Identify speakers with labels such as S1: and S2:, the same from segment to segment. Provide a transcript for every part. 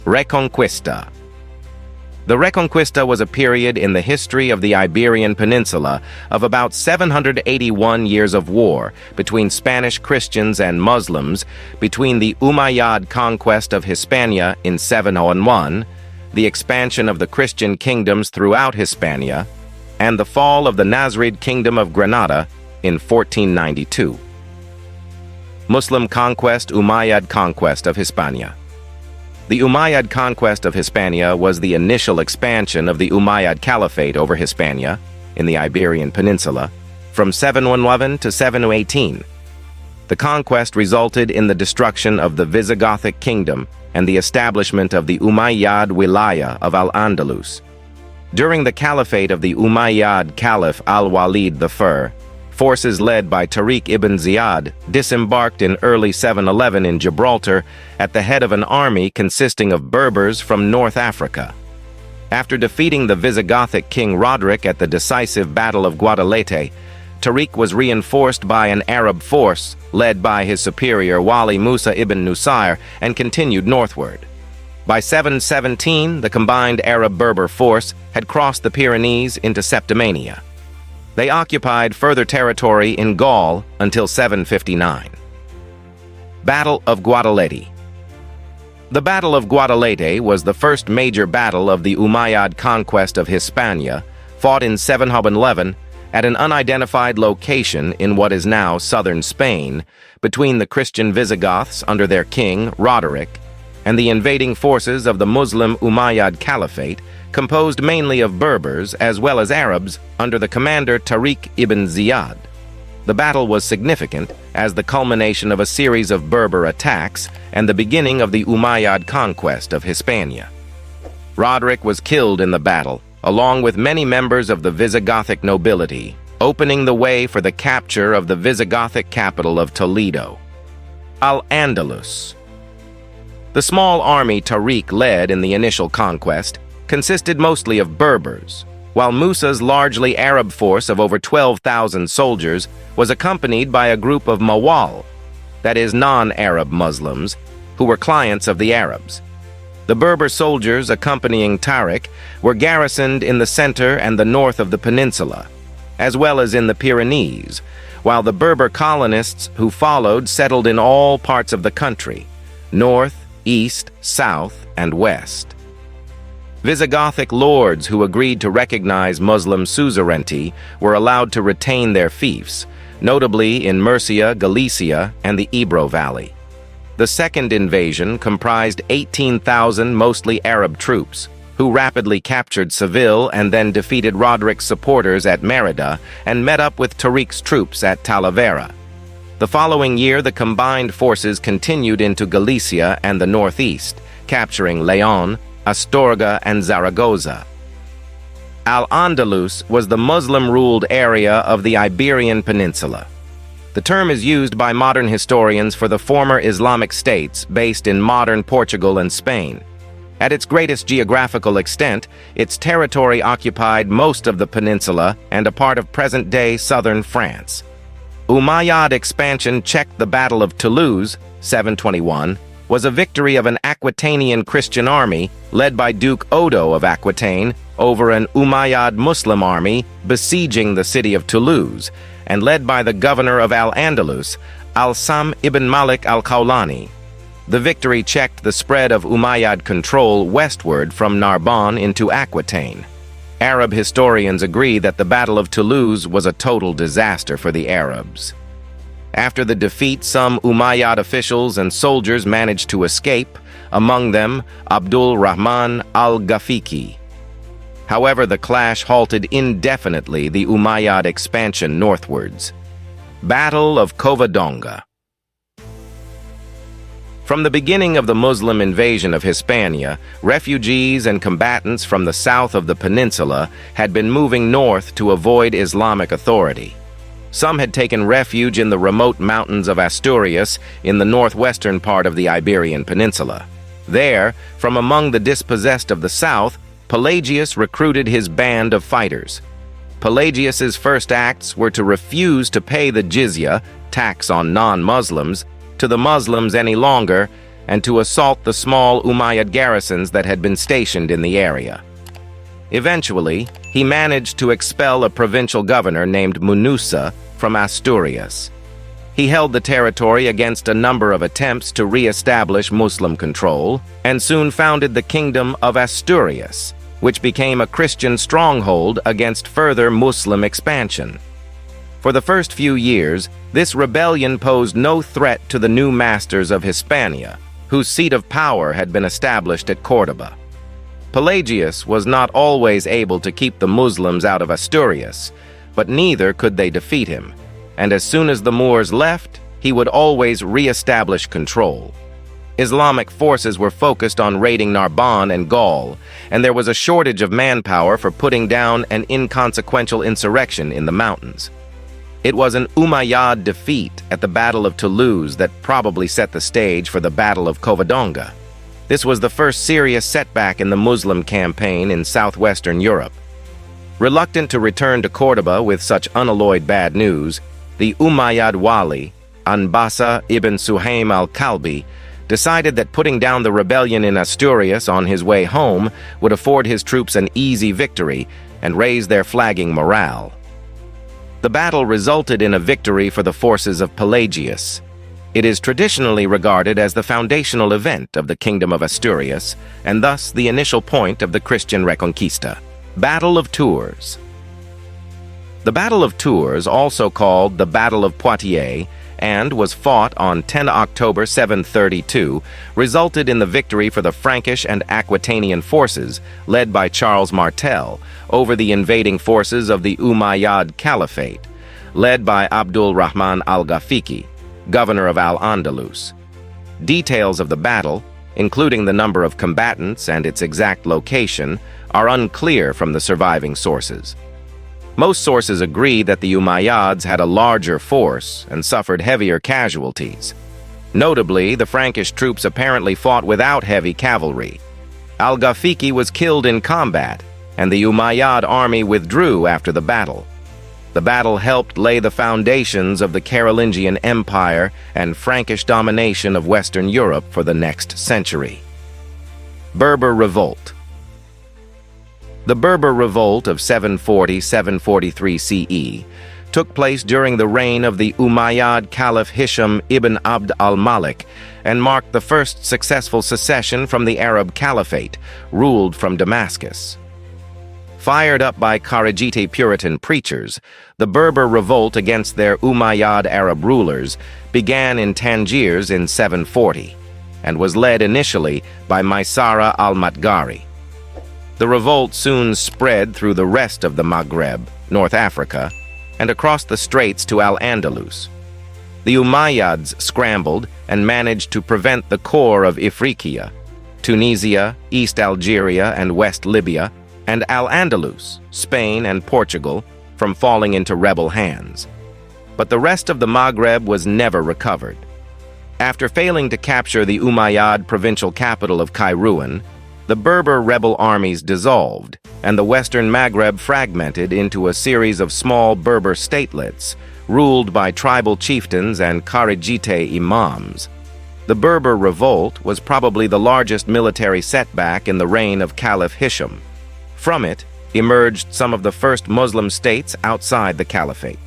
S1: Reconquista. The Reconquista was a period in the history of the Iberian Peninsula of about 781 years of war between Spanish Christians and Muslims, between the Umayyad conquest of Hispania in 701, the expansion of the Christian kingdoms throughout Hispania, and the fall of the Nasrid Kingdom of Granada in 1492. Muslim conquest, Umayyad conquest of Hispania. The Umayyad conquest of Hispania was the initial expansion of the Umayyad Caliphate over Hispania in the Iberian Peninsula from 711 to 718. The conquest resulted in the destruction of the Visigothic kingdom and the establishment of the Umayyad Wilaya of Al-Andalus. During the caliphate of the Umayyad Caliph Al-Walid I, forces led by Tariq ibn Ziyad disembarked in early 711 in Gibraltar at the head of an army consisting of Berbers from North Africa. After defeating the Visigothic king Roderick at the decisive Battle of Guadalete, Tariq was reinforced by an Arab force led by his superior Wali Musa ibn Nusair and continued northward. By 717, the combined Arab-Berber force had crossed the Pyrenees into Septimania. They occupied further territory in Gaul until 759. Battle of Guadalete. The Battle of Guadalete was the first major battle of the Umayyad conquest of Hispania, fought in 711 at an unidentified location in what is now southern Spain, between the Christian Visigoths under their king, Roderick, and the invading forces of the Muslim Umayyad Caliphate, composed mainly of Berbers as well as Arabs under the commander Tariq ibn Ziyad. The battle was significant as the culmination of a series of Berber attacks and the beginning of the Umayyad conquest of Hispania. Roderick was killed in the battle, along with many members of the Visigothic nobility, opening the way for the capture of the Visigothic capital of Toledo. Al-Andalus. The small army Tariq led in the initial conquest consisted mostly of Berbers, while Musa's largely Arab force of over 12,000 soldiers was accompanied by a group of Mawal, that is, non-Arab Muslims, who were clients of the Arabs. The Berber soldiers accompanying Tariq were garrisoned in the center and the north of the peninsula, as well as in the Pyrenees, while the Berber colonists who followed settled in all parts of the country, north, east, south, and west. Visigothic lords who agreed to recognize Muslim suzerainty were allowed to retain their fiefs, notably in Murcia, Galicia, and the Ebro Valley. The second invasion comprised 18,000 mostly Arab troops, who rapidly captured Seville and then defeated Roderick's supporters at Merida and met up with Tariq's troops at Talavera. The following year, the combined forces continued into Galicia and the northeast, capturing Leon, Astorga, and Zaragoza. Al-Andalus was the Muslim-ruled area of the Iberian Peninsula. The term is used by modern historians for the former Islamic states based in modern Portugal and Spain. At its greatest geographical extent, its territory occupied most of the peninsula and a part of present-day southern France. Umayyad expansion checked the Battle of Toulouse, 721, was a victory of an Aquitanian Christian army led by Duke Odo of Aquitaine over an Umayyad Muslim army besieging the city of Toulouse, and led by the governor of Al-Andalus, Al-Sam ibn Malik al-Khawlani. The victory checked the spread of Umayyad control westward from Narbonne into Aquitaine. Arab historians agree that the Battle of Toulouse was a total disaster for the Arabs. After the defeat, some Umayyad officials and soldiers managed to escape, among them Abdul Rahman al-Ghafiqi. However, the clash halted indefinitely the Umayyad expansion northwards. Battle of Covadonga. From the beginning of the Muslim invasion of Hispania, refugees and combatants from the south of the peninsula had been moving north to avoid Islamic authority. Some had taken refuge in the remote mountains of Asturias in the northwestern part of the Iberian Peninsula. There, from among the dispossessed of the south, Pelagius recruited his band of fighters. Pelagius's first acts were to refuse to pay the jizya, tax on non-Muslims, to the Muslims any longer, and to assault the small Umayyad garrisons that had been stationed in the area. Eventually, he managed to expel a provincial governor named Munusa from Asturias. He held the territory against a number of attempts to re-establish Muslim control, and soon founded the Kingdom of Asturias, which became a Christian stronghold against further Muslim expansion. For the first few years, this rebellion posed no threat to the new masters of Hispania, whose seat of power had been established at Córdoba. Pelagius was not always able to keep the Muslims out of Asturias, but neither could they defeat him, and as soon as the Moors left, he would always re-establish control. Islamic forces were focused on raiding Narbonne and Gaul, and there was a shortage of manpower for putting down an inconsequential insurrection in the mountains. It was an Umayyad defeat at the Battle of Toulouse that probably set the stage for the Battle of Covadonga. This was the first serious setback in the Muslim campaign in southwestern Europe. Reluctant to return to Córdoba with such unalloyed bad news, the Umayyad Wali, Anbasa ibn Suhaim al-Kalbi, decided that putting down the rebellion in Asturias on his way home would afford his troops an easy victory and raise their flagging morale. The battle resulted in a victory for the forces of Pelagius. It is traditionally regarded as the foundational event of the Kingdom of Asturias, and thus the initial point of the Christian Reconquista. Battle of Tours. The Battle of Tours, also called the Battle of Poitiers, and was fought on 10 October 732, resulted in the victory for the Frankish and Aquitanian forces, led by Charles Martel, over the invading forces of the Umayyad Caliphate, led by Abdul Rahman al-Ghafiqi, governor of Al-Andalus. Details of the battle, including the number of combatants and its exact location, are unclear from the surviving sources. Most sources agree that the Umayyads had a larger force and suffered heavier casualties. Notably, the Frankish troops apparently fought without heavy cavalry. Al-Ghafiqi was killed in combat, and the Umayyad army withdrew after the battle. The battle helped lay the foundations of the Carolingian Empire and Frankish domination of Western Europe for the next century. Berber Revolt. The Berber Revolt of 740-743 CE took place during the reign of the Umayyad Caliph Hisham ibn Abd al-Malik and marked the first successful secession from the Arab Caliphate, ruled from Damascus. Fired up by Kharijite Puritan preachers, the Berber revolt against their Umayyad Arab rulers began in Tangiers in 740 and was led initially by Maysara al-Matgari. The revolt soon spread through the rest of the Maghreb, North Africa, and across the straits to Al-Andalus. The Umayyads scrambled and managed to prevent the core of Ifriqiya, Tunisia, East Algeria, and West Libya, and Al-Andalus, Spain and Portugal, from falling into rebel hands. But the rest of the Maghreb was never recovered. After failing to capture the Umayyad provincial capital of Kairouan, the Berber rebel armies dissolved, and the Western Maghreb fragmented into a series of small Berber statelets, ruled by tribal chieftains and Kharijite imams. The Berber revolt was probably the largest military setback in the reign of Caliph Hisham. From it emerged some of the first Muslim states outside the Caliphate.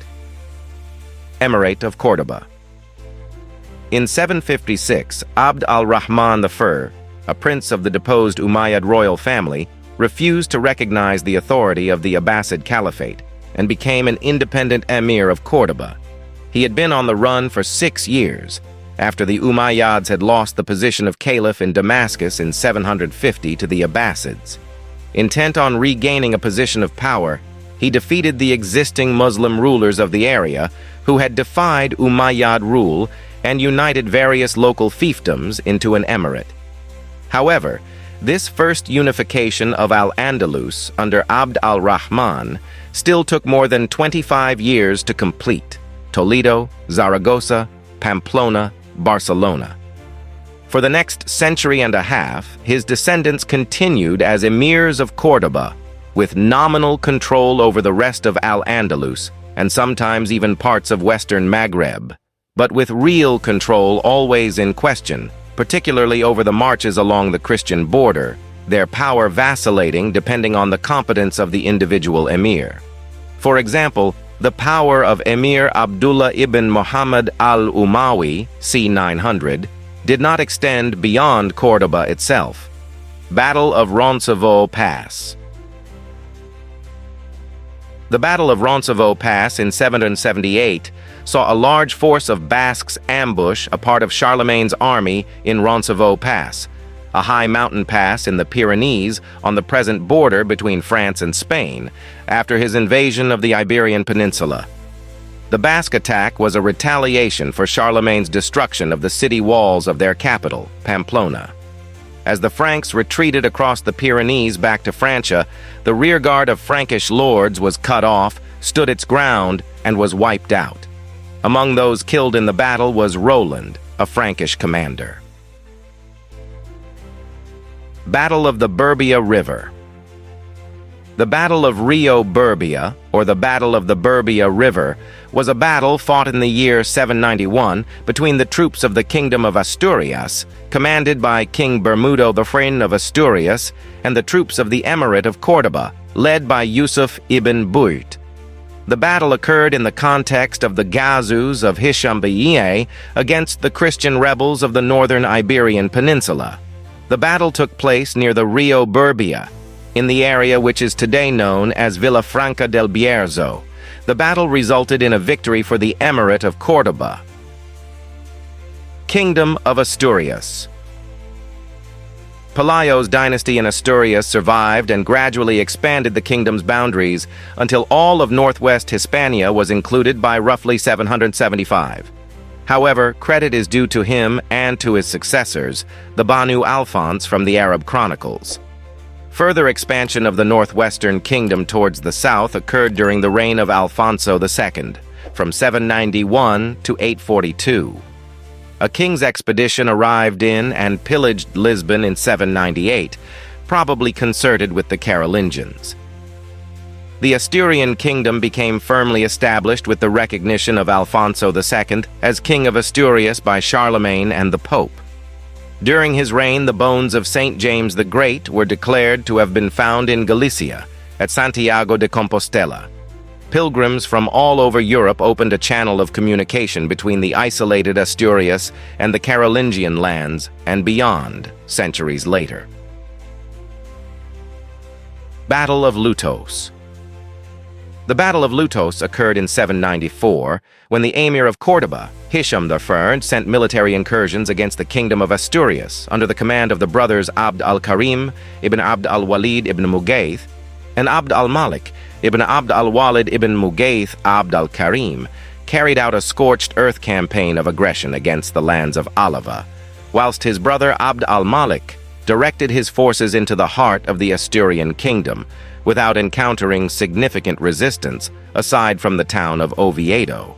S1: Emirate of Córdoba. In 756, Abd al-Rahman I, a prince of the deposed Umayyad royal family, refused to recognize the authority of the Abbasid Caliphate and became an independent emir of Córdoba. He had been on the run for 6 years, after the Umayyads had lost the position of caliph in Damascus in 750 to the Abbasids. Intent on regaining a position of power, he defeated the existing Muslim rulers of the area who had defied Umayyad rule and united various local fiefdoms into an emirate. However, this first unification of Al-Andalus under Abd al-Rahman still took more than 25 years to complete: Toledo, Zaragoza, Pamplona, Barcelona. For the next century and a half, his descendants continued as emirs of Córdoba, with nominal control over the rest of Al-Andalus and sometimes even parts of Western Maghreb, but with real control always in question particularly over the marches along the Christian border, their power vacillating depending on the competence of the individual emir. For example, the power of Emir Abdullah ibn Muhammad al-Umawi, c. 900, did not extend beyond Córdoba itself. Battle of Roncesvalles Pass. The Battle of Roncesvalles Pass in 778 saw a large force of Basques ambush a part of Charlemagne's army in Roncesvalles Pass, a high mountain pass in the Pyrenees on the present border between France and Spain, after his invasion of the Iberian Peninsula. The Basque attack was a retaliation for Charlemagne's destruction of the city walls of their capital, Pamplona. As the Franks retreated across the Pyrenees back to Francia, the rearguard of Frankish lords was cut off, stood its ground, and was wiped out. Among those killed in the battle was Roland, a Frankish commander. Battle of the Berbia River. The Battle of Rio Berbia, or the Battle of the Berbia River, was a battle fought in the year 791 between the troops of the Kingdom of Asturias, commanded by King Bermudo III of Asturias, and the troops of the Emirate of Córdoba, led by Yusuf ibn Buyt. The battle occurred in the context of the Gazus of Hisham Beyie against the Christian rebels of the northern Iberian Peninsula. The battle took place near the Rio Berbia, in the area which is today known as Villafranca del Bierzo. The battle resulted in a victory for the Emirate of Córdoba. Kingdom of Asturias. Pelayo's dynasty in Asturias survived and gradually expanded the kingdom's boundaries until all of northwest Hispania was included by roughly 775. However, credit is due to him and to his successors, the Banu Alphonse from the Arab Chronicles. Further expansion of the northwestern kingdom towards the south occurred during the reign of Alfonso II, from 791 to 842. A king's expedition arrived in and pillaged Lisbon in 798, probably concerted with the Carolingians. The Asturian kingdom became firmly established with the recognition of Alfonso II as King of Asturias by Charlemagne and the Pope. During his reign, the bones of Saint James the Great were declared to have been found in Galicia, at Santiago de Compostela. Pilgrims from all over Europe opened a channel of communication between the isolated Asturias and the Carolingian lands and beyond, centuries later. Battle of Lutos. The Battle of Lutos occurred in 794, when the Emir of Córdoba, Hisham III, sent military incursions against the Kingdom of Asturias under the command of the brothers Abd al-Karim ibn Abd al-Walid ibn Mughayth and Abd al-Malik ibn Abd al-Walid ibn Mughayth Abd al-Karim, carried out a scorched earth campaign of aggression against the lands of Álava, whilst his brother Abd al-Malik directed his forces into the heart of the Asturian kingdom, without encountering significant resistance aside from the town of Oviedo.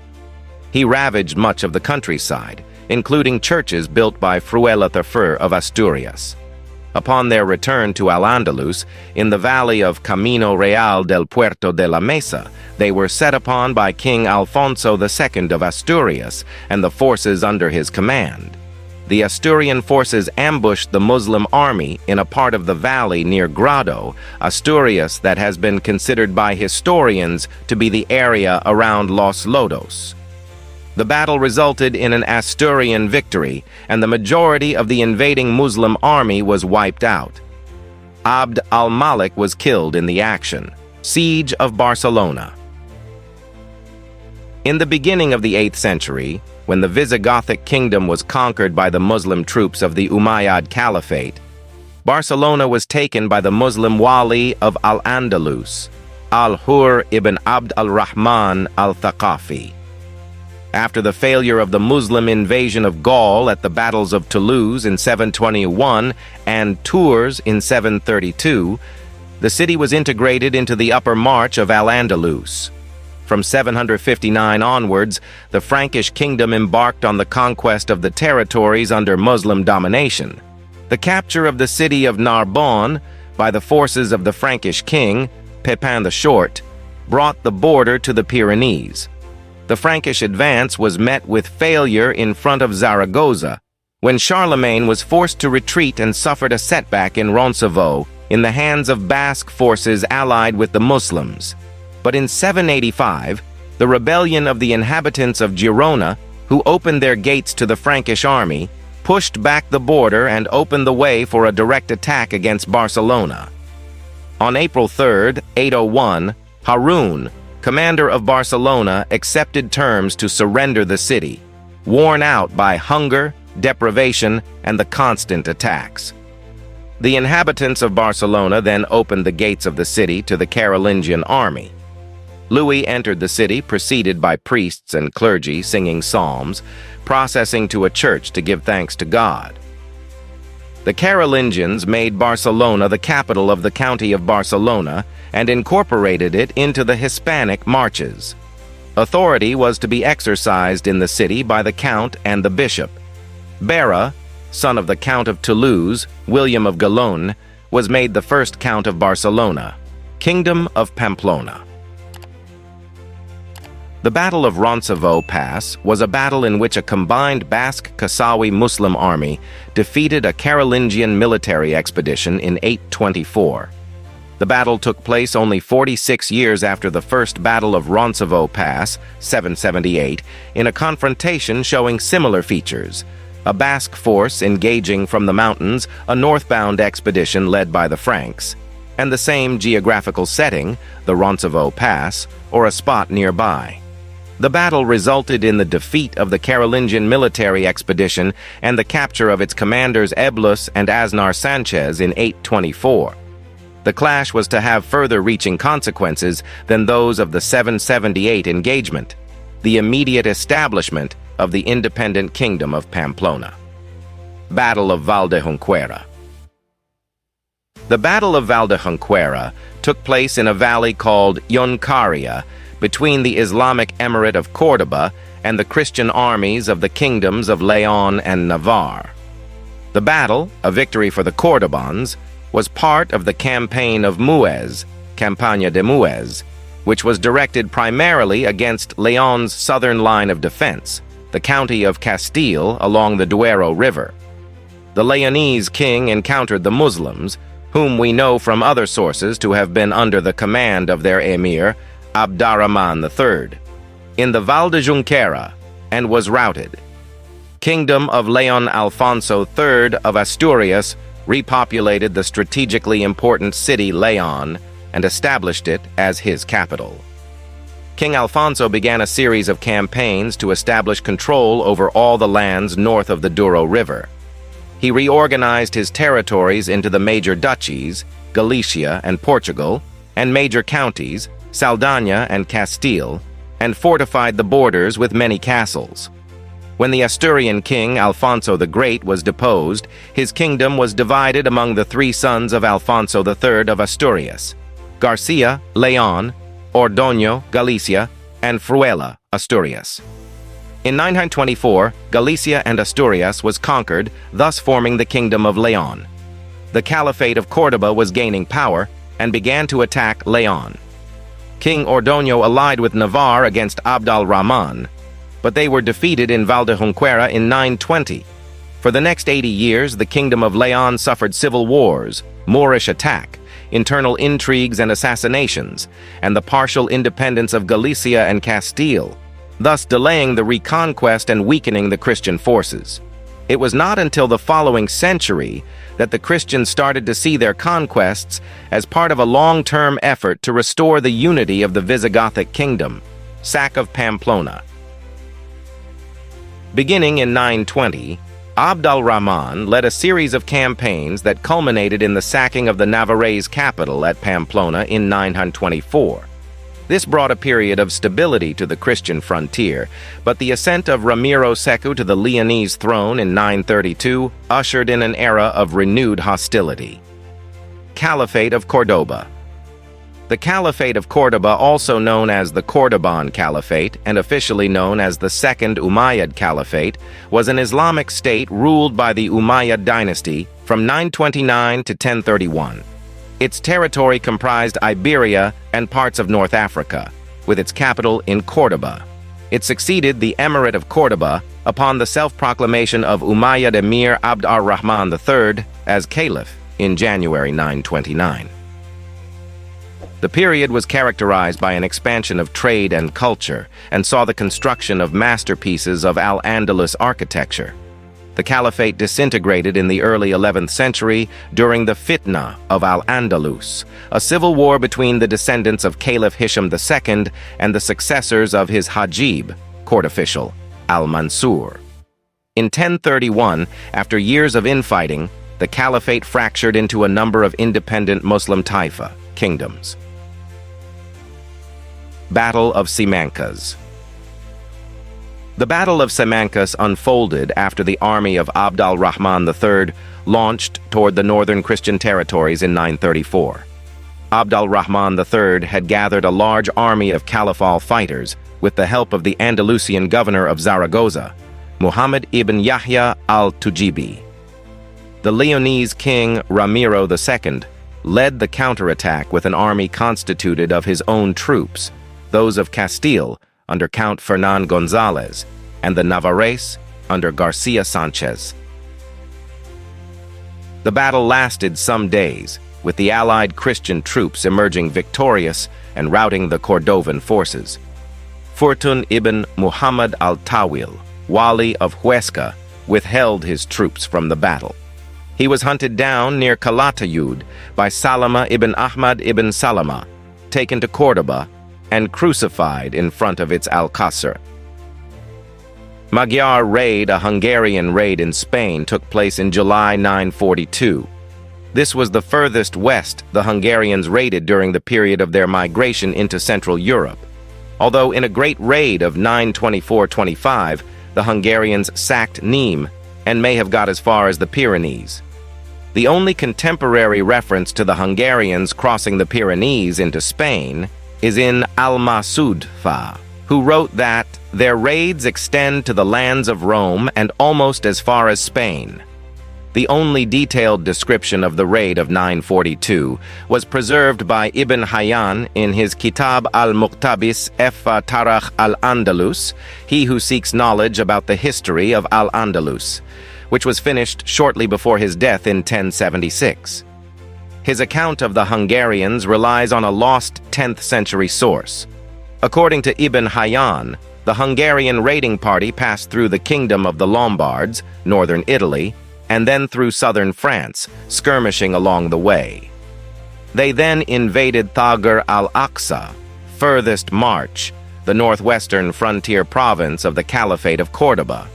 S1: He ravaged much of the countryside, including churches built by Fruela III of Asturias. Upon their return to Al-Andalus, in the valley of Camino Real del Puerto de la Mesa, they were set upon by King Alfonso II of Asturias and the forces under his command. The Asturian forces ambushed the Muslim army in a part of the valley near Grado, Asturias, that has been considered by historians to be the area around Los Lodos. The battle resulted in an Asturian victory, and the majority of the invading Muslim army was wiped out. Abd al-Malik was killed in the action. Siege of Barcelona. In the beginning of the 8th century, when the Visigothic kingdom was conquered by the Muslim troops of the Umayyad Caliphate, Barcelona was taken by the Muslim wali of Al-Andalus, Al-Hur ibn Abd al-Rahman al-Thaqafi. After the failure of the Muslim invasion of Gaul at the battles of Toulouse in 721 and Tours in 732, the city was integrated into the upper march of Al-Andalus. From 759 onwards, the Frankish kingdom embarked on the conquest of the territories under Muslim domination. The capture of the city of Narbonne by the forces of the Frankish king, Pepin the Short, brought the border to the Pyrenees. The Frankish advance was met with failure in front of Zaragoza, when Charlemagne was forced to retreat and suffered a setback in Roncesvalles in the hands of Basque forces allied with the Muslims. But in 785, the rebellion of the inhabitants of Girona, who opened their gates to the Frankish army, pushed back the border and opened the way for a direct attack against Barcelona. On April 3, 801, Harun, commander of Barcelona, accepted terms to surrender the city, worn out by hunger, deprivation, and the constant attacks. The inhabitants of Barcelona then opened the gates of the city to the Carolingian army. Louis entered the city preceded by priests and clergy singing psalms, processing to a church to give thanks to God. The Carolingians made Barcelona the capital of the county of Barcelona and incorporated it into the Hispanic marches. Authority was to be exercised in the city by the count and the bishop. Berra, son of the Count of Toulouse, William of Gallon, was made the first Count of Barcelona, Kingdom of Pamplona. The Battle of Roncesvalles Pass was a battle in which a combined Basque-Kassawi Muslim army defeated a Carolingian military expedition in 824. The battle took place only 46 years after the First Battle of Roncesvalles Pass, 778, in a confrontation showing similar features: a Basque force engaging from the mountains, a northbound expedition led by the Franks, and the same geographical setting, the Roncesvalles Pass, or a spot nearby. The battle resulted in the defeat of the Carolingian military expedition and the capture of its commanders Eblus and Aznar Sanchez in 824. The clash was to have further-reaching consequences than those of the 778 engagement, the immediate establishment of the independent kingdom of Pamplona. Battle of Valdejuanquera. The Battle of Valdejuanquera took place in a valley called Yoncaria, between the Islamic Emirate of Córdoba and the Christian armies of the kingdoms of Leon and Navarre. The battle, a victory for the Cordobans, was part of the campaign of Muez, Campaña de Muez, which was directed primarily against Leon's southern line of defense, the county of Castile along the Duero River. The Leonese king encountered the Muslims, whom we know from other sources to have been under the command of their emir, Abdarrahman III, in the Valdejuanquera, and was routed. Kingdom of Leon Alfonso III of Asturias repopulated the strategically important city Leon and established it as his capital. King Alfonso began a series of campaigns to establish control over all the lands north of the Douro River. He reorganized his territories into the major duchies, Galicia and Portugal, and major counties, Saldana and Castile, and fortified the borders with many castles. When the Asturian king Alfonso the Great was deposed, his kingdom was divided among the three sons of Alfonso III of Asturias: Garcia, Leon, Ordoño, Galicia, and Fruela, Asturias. In 924, Galicia and Asturias was conquered, thus forming the Kingdom of Leon. The Caliphate of Córdoba was gaining power and began to attack Leon. King Ordoño allied with Navarre against Abd al-Rahman, but they were defeated in Valdejuanquera in 920. For the next 80 years, the Kingdom of Leon suffered civil wars, Moorish attack, internal intrigues and assassinations, and the partial independence of Galicia and Castile, thus delaying the Reconquest and weakening the Christian forces. It was not until the following century that the Christians started to see their conquests as part of a long-term effort to restore the unity of the Visigothic kingdom. Sack of Pamplona. Beginning in 920, Abd al-Rahman led a series of campaigns that culminated in the sacking of the Navarrese capital at Pamplona in 924. This brought a period of stability to the Christian frontier, but the ascent of Ramiro Seco to the Leonese throne in 932 ushered in an era of renewed hostility. Caliphate of Córdoba. The Caliphate of Córdoba, also known as the Cordoban Caliphate and officially known as the Second Umayyad Caliphate, was an Islamic state ruled by the Umayyad dynasty from 929 to 1031. Its territory comprised Iberia and parts of North Africa, with its capital in Córdoba. It succeeded the Emirate of Córdoba, upon the self-proclamation of Umayyad Emir Abd ar-Rahman III as Caliph in January 929. The period was characterized by an expansion of trade and culture and saw the construction of masterpieces of Al-Andalus architecture. The caliphate disintegrated in the early 11th century during the Fitna of Al-Andalus, a civil war between the descendants of Caliph Hisham II and the successors of his Hajib, court official, Al-Mansur. In 1031, after years of infighting, the caliphate fractured into a number of independent Muslim taifa kingdoms. Battle of Simancas. The Battle of Simancas unfolded after the army of Abd al-Rahman III launched toward the northern Christian territories in 934. Abd al-Rahman III had gathered a large army of Caliphal fighters with the help of the Andalusian governor of Zaragoza, Muhammad ibn Yahya al-Tujibi. The Leonese king Ramiro II led the counterattack with an army constituted of his own troops, those of Castile under Count Fernán González, and the Navarrese under Garcia Sanchez. The battle lasted some days, with the allied Christian troops emerging victorious and routing the Cordovan forces. Fortun ibn Muhammad al-Tawil, Wali of Huesca, withheld his troops from the battle. He was hunted down near Calatayud by Salama ibn Ahmad ibn Salama, taken to Córdoba, and crucified in front of its Alcázar. Magyar raid, a Hungarian raid in Spain, took place in July 942. This was the furthest west the Hungarians raided during the period of their migration into Central Europe. Although in a great raid of 924-25, the Hungarians sacked Nîmes and may have got as far as the Pyrenees. The only contemporary reference to the Hungarians crossing the Pyrenees into Spain is in Al-Masudfa, who wrote that their raids extend to the lands of Rome and almost as far as Spain. The only detailed description of the raid of 942 was preserved by Ibn Hayyan in his Kitab al-Muqtabis Fa Tarikh al-Andalus, He Who Seeks Knowledge About the History of Al-Andalus, which was finished shortly before his death in 1076. His account of the Hungarians relies on a lost 10th century source. According to Ibn Hayyan, the Hungarian raiding party passed through the kingdom of the Lombards, northern Italy, and then through southern France, skirmishing along the way. They then invaded Thagur al-Aqsa, furthest March, the northwestern frontier province of the Caliphate of Córdoba.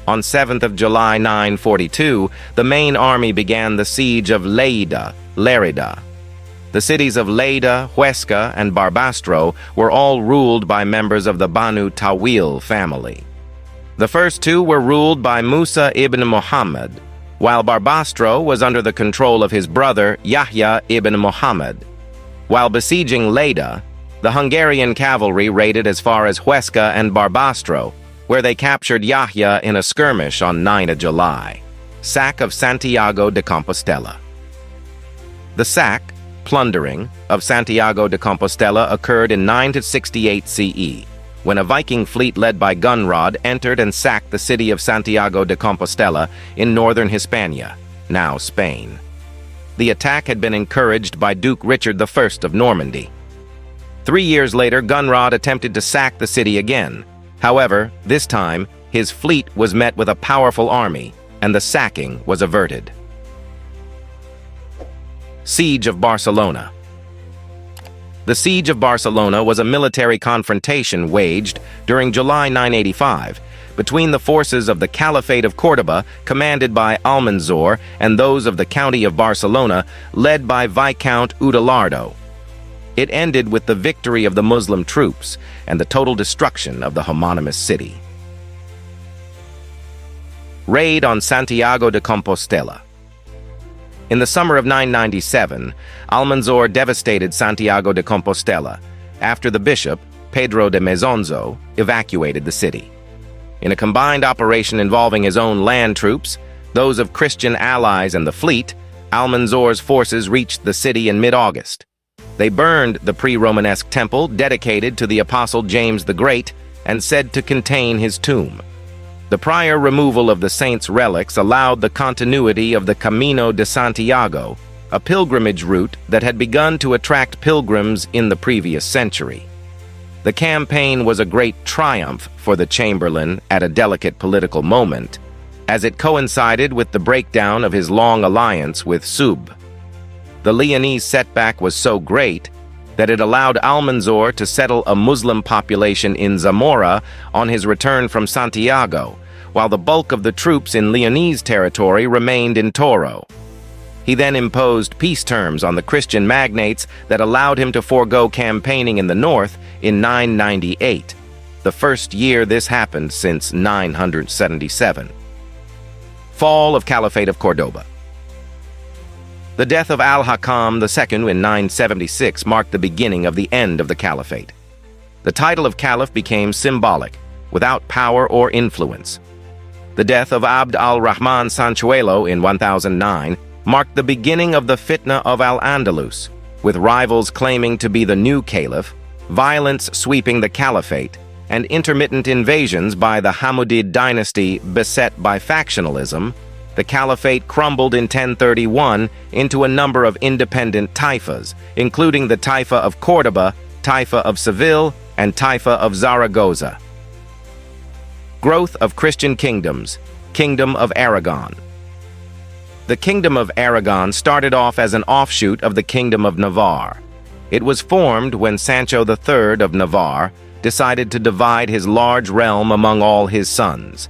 S1: On 7th of July 942, the main army began the siege of Lérida. The cities of Lleida, Huesca, and Barbastro were all ruled by members of the Banu Tawil family. The first two were ruled by Musa ibn Muhammad, while Barbastro was under the control of his brother Yahya ibn Muhammad. While besieging Lleida, the Hungarian cavalry raided as far as Huesca and Barbastro, where they captured Yahya in a skirmish on 9 of July. Sack of Santiago de Compostela. The sack, plundering, of Santiago de Compostela occurred in 968 CE, when a Viking fleet led by Gunrod entered and sacked the city of Santiago de Compostela in northern Hispania, now Spain. The attack had been encouraged by Duke Richard I of Normandy. 3 years later, Gunrod attempted to sack the city again. However, this time, his fleet was met with a powerful army, and the sacking was averted. Siege of Barcelona. The Siege of Barcelona was a military confrontation waged during July 985 between the forces of the Caliphate of Córdoba, commanded by Almanzor, and those of the County of Barcelona, led by Viscount Udalardo. It ended with the victory of the Muslim troops and the total destruction of the homonymous city. Raid on Santiago de Compostela. In the summer of 997, Almanzor devastated Santiago de Compostela after the bishop, Pedro de Mezonzo, evacuated the city. In a combined operation involving his own land troops, those of Christian allies and the fleet, Almanzor's forces reached the city in mid-August. They burned the pre-Romanesque temple dedicated to the Apostle James the Great and said to contain his tomb. The prior removal of the saints' relics allowed the continuity of the Camino de Santiago, a pilgrimage route that had begun to attract pilgrims in the previous century. The campaign was a great triumph for the Chamberlain at a delicate political moment, as it coincided with the breakdown of his long alliance with Sub. The Leonese setback was so great that it allowed Almanzor to settle a Muslim population in Zamora on his return from Santiago, while the bulk of the troops in Leonese territory remained in Toro. He then imposed peace terms on the Christian magnates that allowed him to forego campaigning in the north in 998, the first year this happened since 977. Fall of Caliphate of Cordoba. The death of Al-Hakam II in 976 marked the beginning of the end of the caliphate. The title of caliph became symbolic, without power or influence. The death of Abd al-Rahman Sanchuelo in 1009 marked the beginning of the fitna of Al-Andalus, with rivals claiming to be the new caliph, violence sweeping the caliphate, and intermittent invasions by the Hamudid dynasty beset by factionalism. The caliphate crumbled in 1031 into a number of independent taifas, including the Taifa of Cordoba, Taifa of Seville, and Taifa of Zaragoza. Growth of Christian kingdoms. Kingdom of Aragon. The Kingdom of Aragon started off as an offshoot of the Kingdom of Navarre. It was formed when Sancho III of Navarre decided to divide his large realm among all his sons.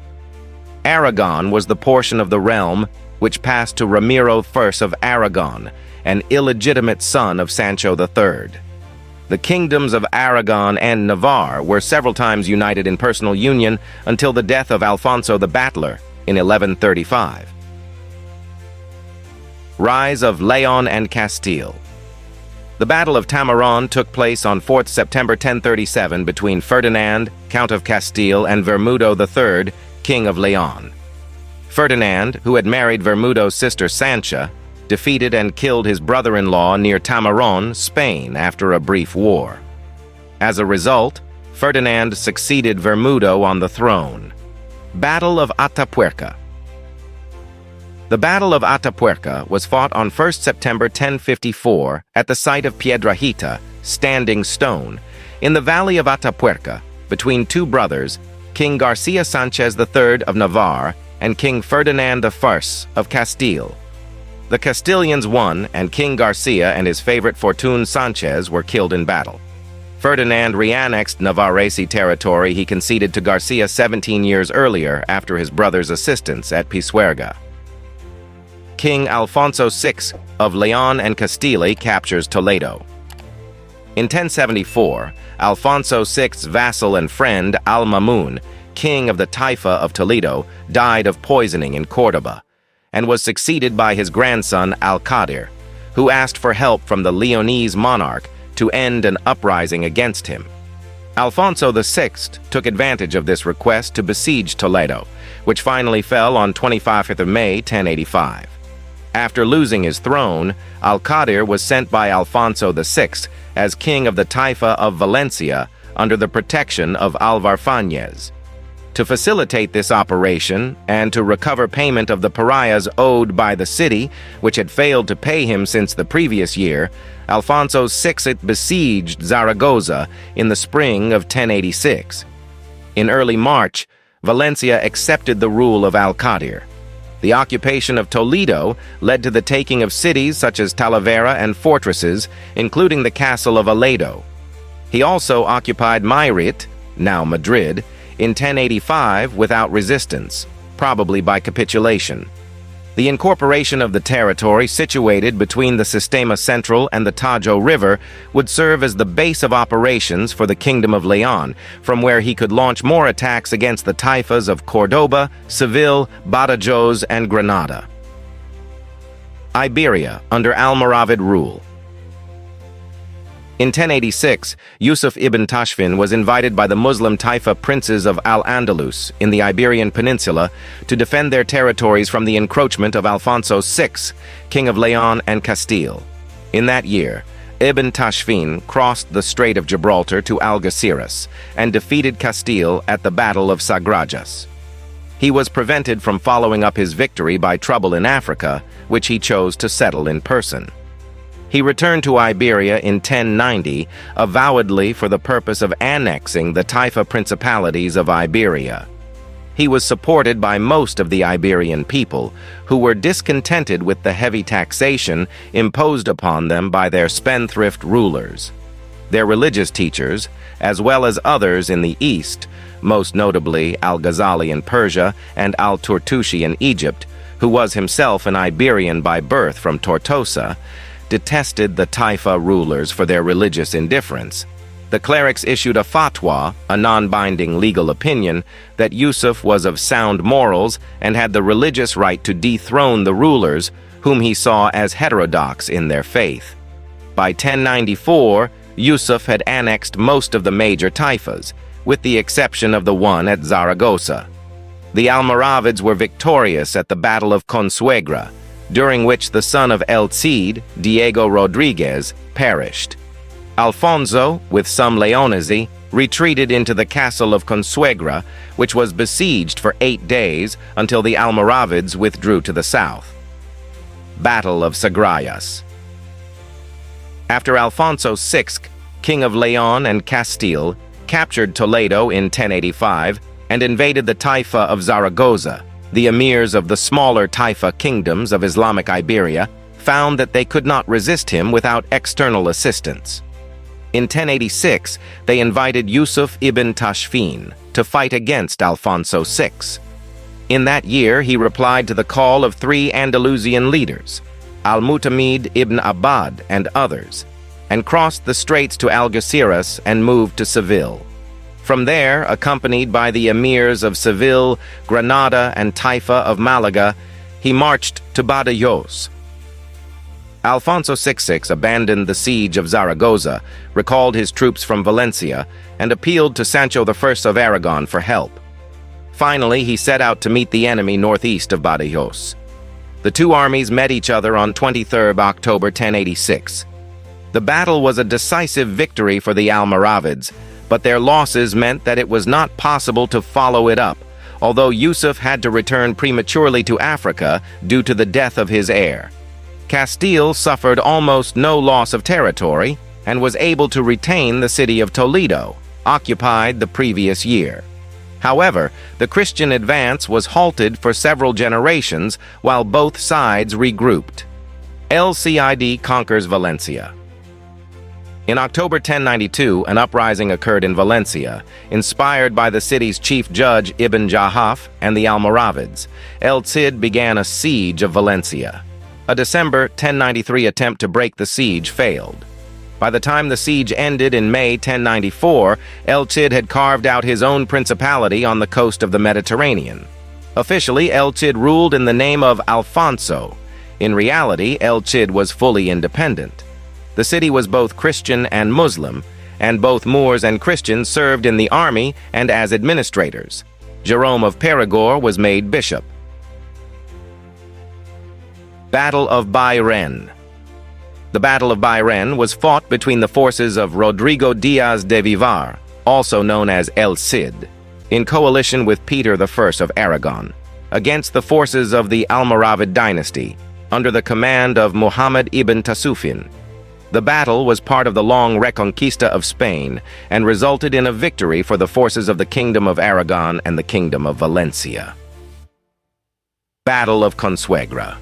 S1: Aragon was the portion of the realm which passed to Ramiro I of Aragon, an illegitimate son of Sancho III. The kingdoms of Aragon and Navarre were several times united in personal union until the death of Alfonso the Battler in 1135. Rise of Leon and Castile. The Battle of Tamaron took place on 4th September 1037 between Ferdinand, Count of Castile, and Vermudo III, King of Leon. Ferdinand, who had married Vermudo's sister Sancha, defeated and killed his brother-in-law near Tamaron, Spain, after a brief war. As a result, Ferdinand succeeded Vermudo on the throne. Battle of Atapuerca. The Battle of Atapuerca was fought on 1st September 1054 at the site of Piedrahita, Standing Stone, in the valley of Atapuerca, between two brothers, King Garcia Sanchez III of Navarre and King Ferdinand I of Castile. The Castilians won, and King Garcia and his favorite Fortun Sanchez were killed in battle. Ferdinand re-annexed Navarrese territory he conceded to Garcia 17 years earlier after his brother's assistance at Pisuerga. King Alfonso VI of Leon and Castile captures Toledo. In 1074, Alfonso VI's vassal and friend Al-Mamun, king of the Taifa of Toledo, died of poisoning in Cordoba, and was succeeded by his grandson Al-Qadir, who asked for help from the Leonese monarch to end an uprising against him. Alfonso VI took advantage of this request to besiege Toledo, which finally fell on 25th of May 1085. After losing his throne, Al-Qadir was sent by Alfonso VI as king of the Taifa of Valencia under the protection of Alvar Fañez. To facilitate this operation and to recover payment of the pariahs owed by the city, which had failed to pay him since the previous year, Alfonso VI besieged Zaragoza in the spring of 1086. In early March, Valencia accepted the rule of Al-Qadir. The occupation of Toledo led to the taking of cities such as Talavera and fortresses, including the castle of Aledo. He also occupied Mayrit, now Madrid, in 1085 without resistance, probably by capitulation. The incorporation of the territory situated between the Sistema Central and the Tajo River would serve as the base of operations for the Kingdom of Leon, from where he could launch more attacks against the taifas of Cordoba, Seville, Badajoz, and Granada. Iberia, under Almoravid rule. In 1086, Yusuf ibn Tashfin was invited by the Muslim Taifa princes of Al-Andalus in the Iberian Peninsula to defend their territories from the encroachment of Alfonso VI, King of Leon and Castile. In that year, Ibn Tashfin crossed the Strait of Gibraltar to Algeciras and defeated Castile at the Battle of Sagrajas. He was prevented from following up his victory by trouble in Africa, which he chose to settle in person. He returned to Iberia in 1090, avowedly for the purpose of annexing the Taifa principalities of Iberia. He was supported by most of the Iberian people, who were discontented with the heavy taxation imposed upon them by their spendthrift rulers. Their religious teachers, as well as others in the East, most notably Al-Ghazali in Persia and Al-Turtushi in Egypt, who was himself an Iberian by birth from Tortosa, detested the Taifa rulers for their religious indifference. The clerics issued a fatwa, a non-binding legal opinion, that Yusuf was of sound morals and had the religious right to dethrone the rulers, whom he saw as heterodox in their faith. By 1094, Yusuf had annexed most of the major Taifas, with the exception of the one at Zaragoza. The Almoravids were victorious at the Battle of Consuegra, during which the son of El Cid, Diego Rodriguez, perished. Alfonso, with some Leonesi, retreated into the castle of Consuegra, which was besieged for 8 days until the Almoravids withdrew to the south. Battle of Sagrayas. After Alfonso VI, king of Leon and Castile, captured Toledo in 1085 and invaded the Taifa of Zaragoza, the emirs of the smaller Taifa kingdoms of Islamic Iberia found that they could not resist him without external assistance. In 1086, they invited Yusuf ibn Tashfin to fight against Alfonso VI. In that year, he replied to the call of 3 Andalusian leaders, Al-Mutamid ibn Abbad and others, and crossed the straits to Algeciras and moved to Seville. From there, accompanied by the emirs of Seville, Granada, and Taifa of Malaga, he marched to Badajoz. Alfonso VI abandoned the siege of Zaragoza, recalled his troops from Valencia, and appealed to Sancho I of Aragon for help. Finally, he set out to meet the enemy northeast of Badajoz. The two armies met each other on 23 October 1086. The battle was a decisive victory for the Almoravids, but their losses meant that it was not possible to follow it up, although Yusuf had to return prematurely to Africa due to the death of his heir. Castile suffered almost no loss of territory and was able to retain the city of Toledo, occupied the previous year. However, the Christian advance was halted for several generations while both sides regrouped. El Cid conquers Valencia. In October 1092, an uprising occurred in Valencia, inspired by the city's chief judge Ibn Jahaf and the Almoravids. El Cid began a siege of Valencia. A December 1093 attempt to break the siege failed. By the time the siege ended in May 1094, El Cid had carved out his own principality on the coast of the Mediterranean. Officially, El Cid ruled in the name of Alfonso. In reality, El Cid was fully independent. The city was both Christian and Muslim, and both Moors and Christians served in the army and as administrators. Jerome of Perigord was made bishop. Battle of Bayren. The Battle of Bayren was fought between the forces of Rodrigo Diaz de Vivar, also known as El Cid, in coalition with Peter I of Aragon, against the forces of the Almoravid dynasty, under the command of Muhammad ibn Tasufin. The battle was part of the long Reconquista of Spain and resulted in a victory for the forces of the Kingdom of Aragon and the Kingdom of Valencia. Battle of Consuegra.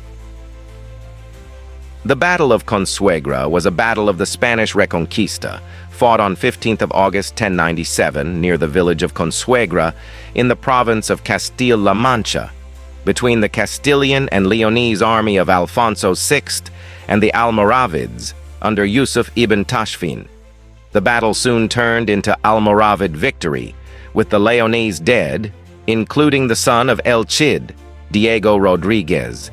S1: The Battle of Consuegra was a battle of the Spanish Reconquista, fought on 15th of August 1097 near the village of Consuegra in the province of Castilla-La Mancha, between the Castilian and Leonese army of Alfonso VI and the Almoravids under Yusuf ibn Tashfin. The battle soon turned into Almoravid victory, with the Leonese dead, including the son of El Cid, Diego Rodriguez.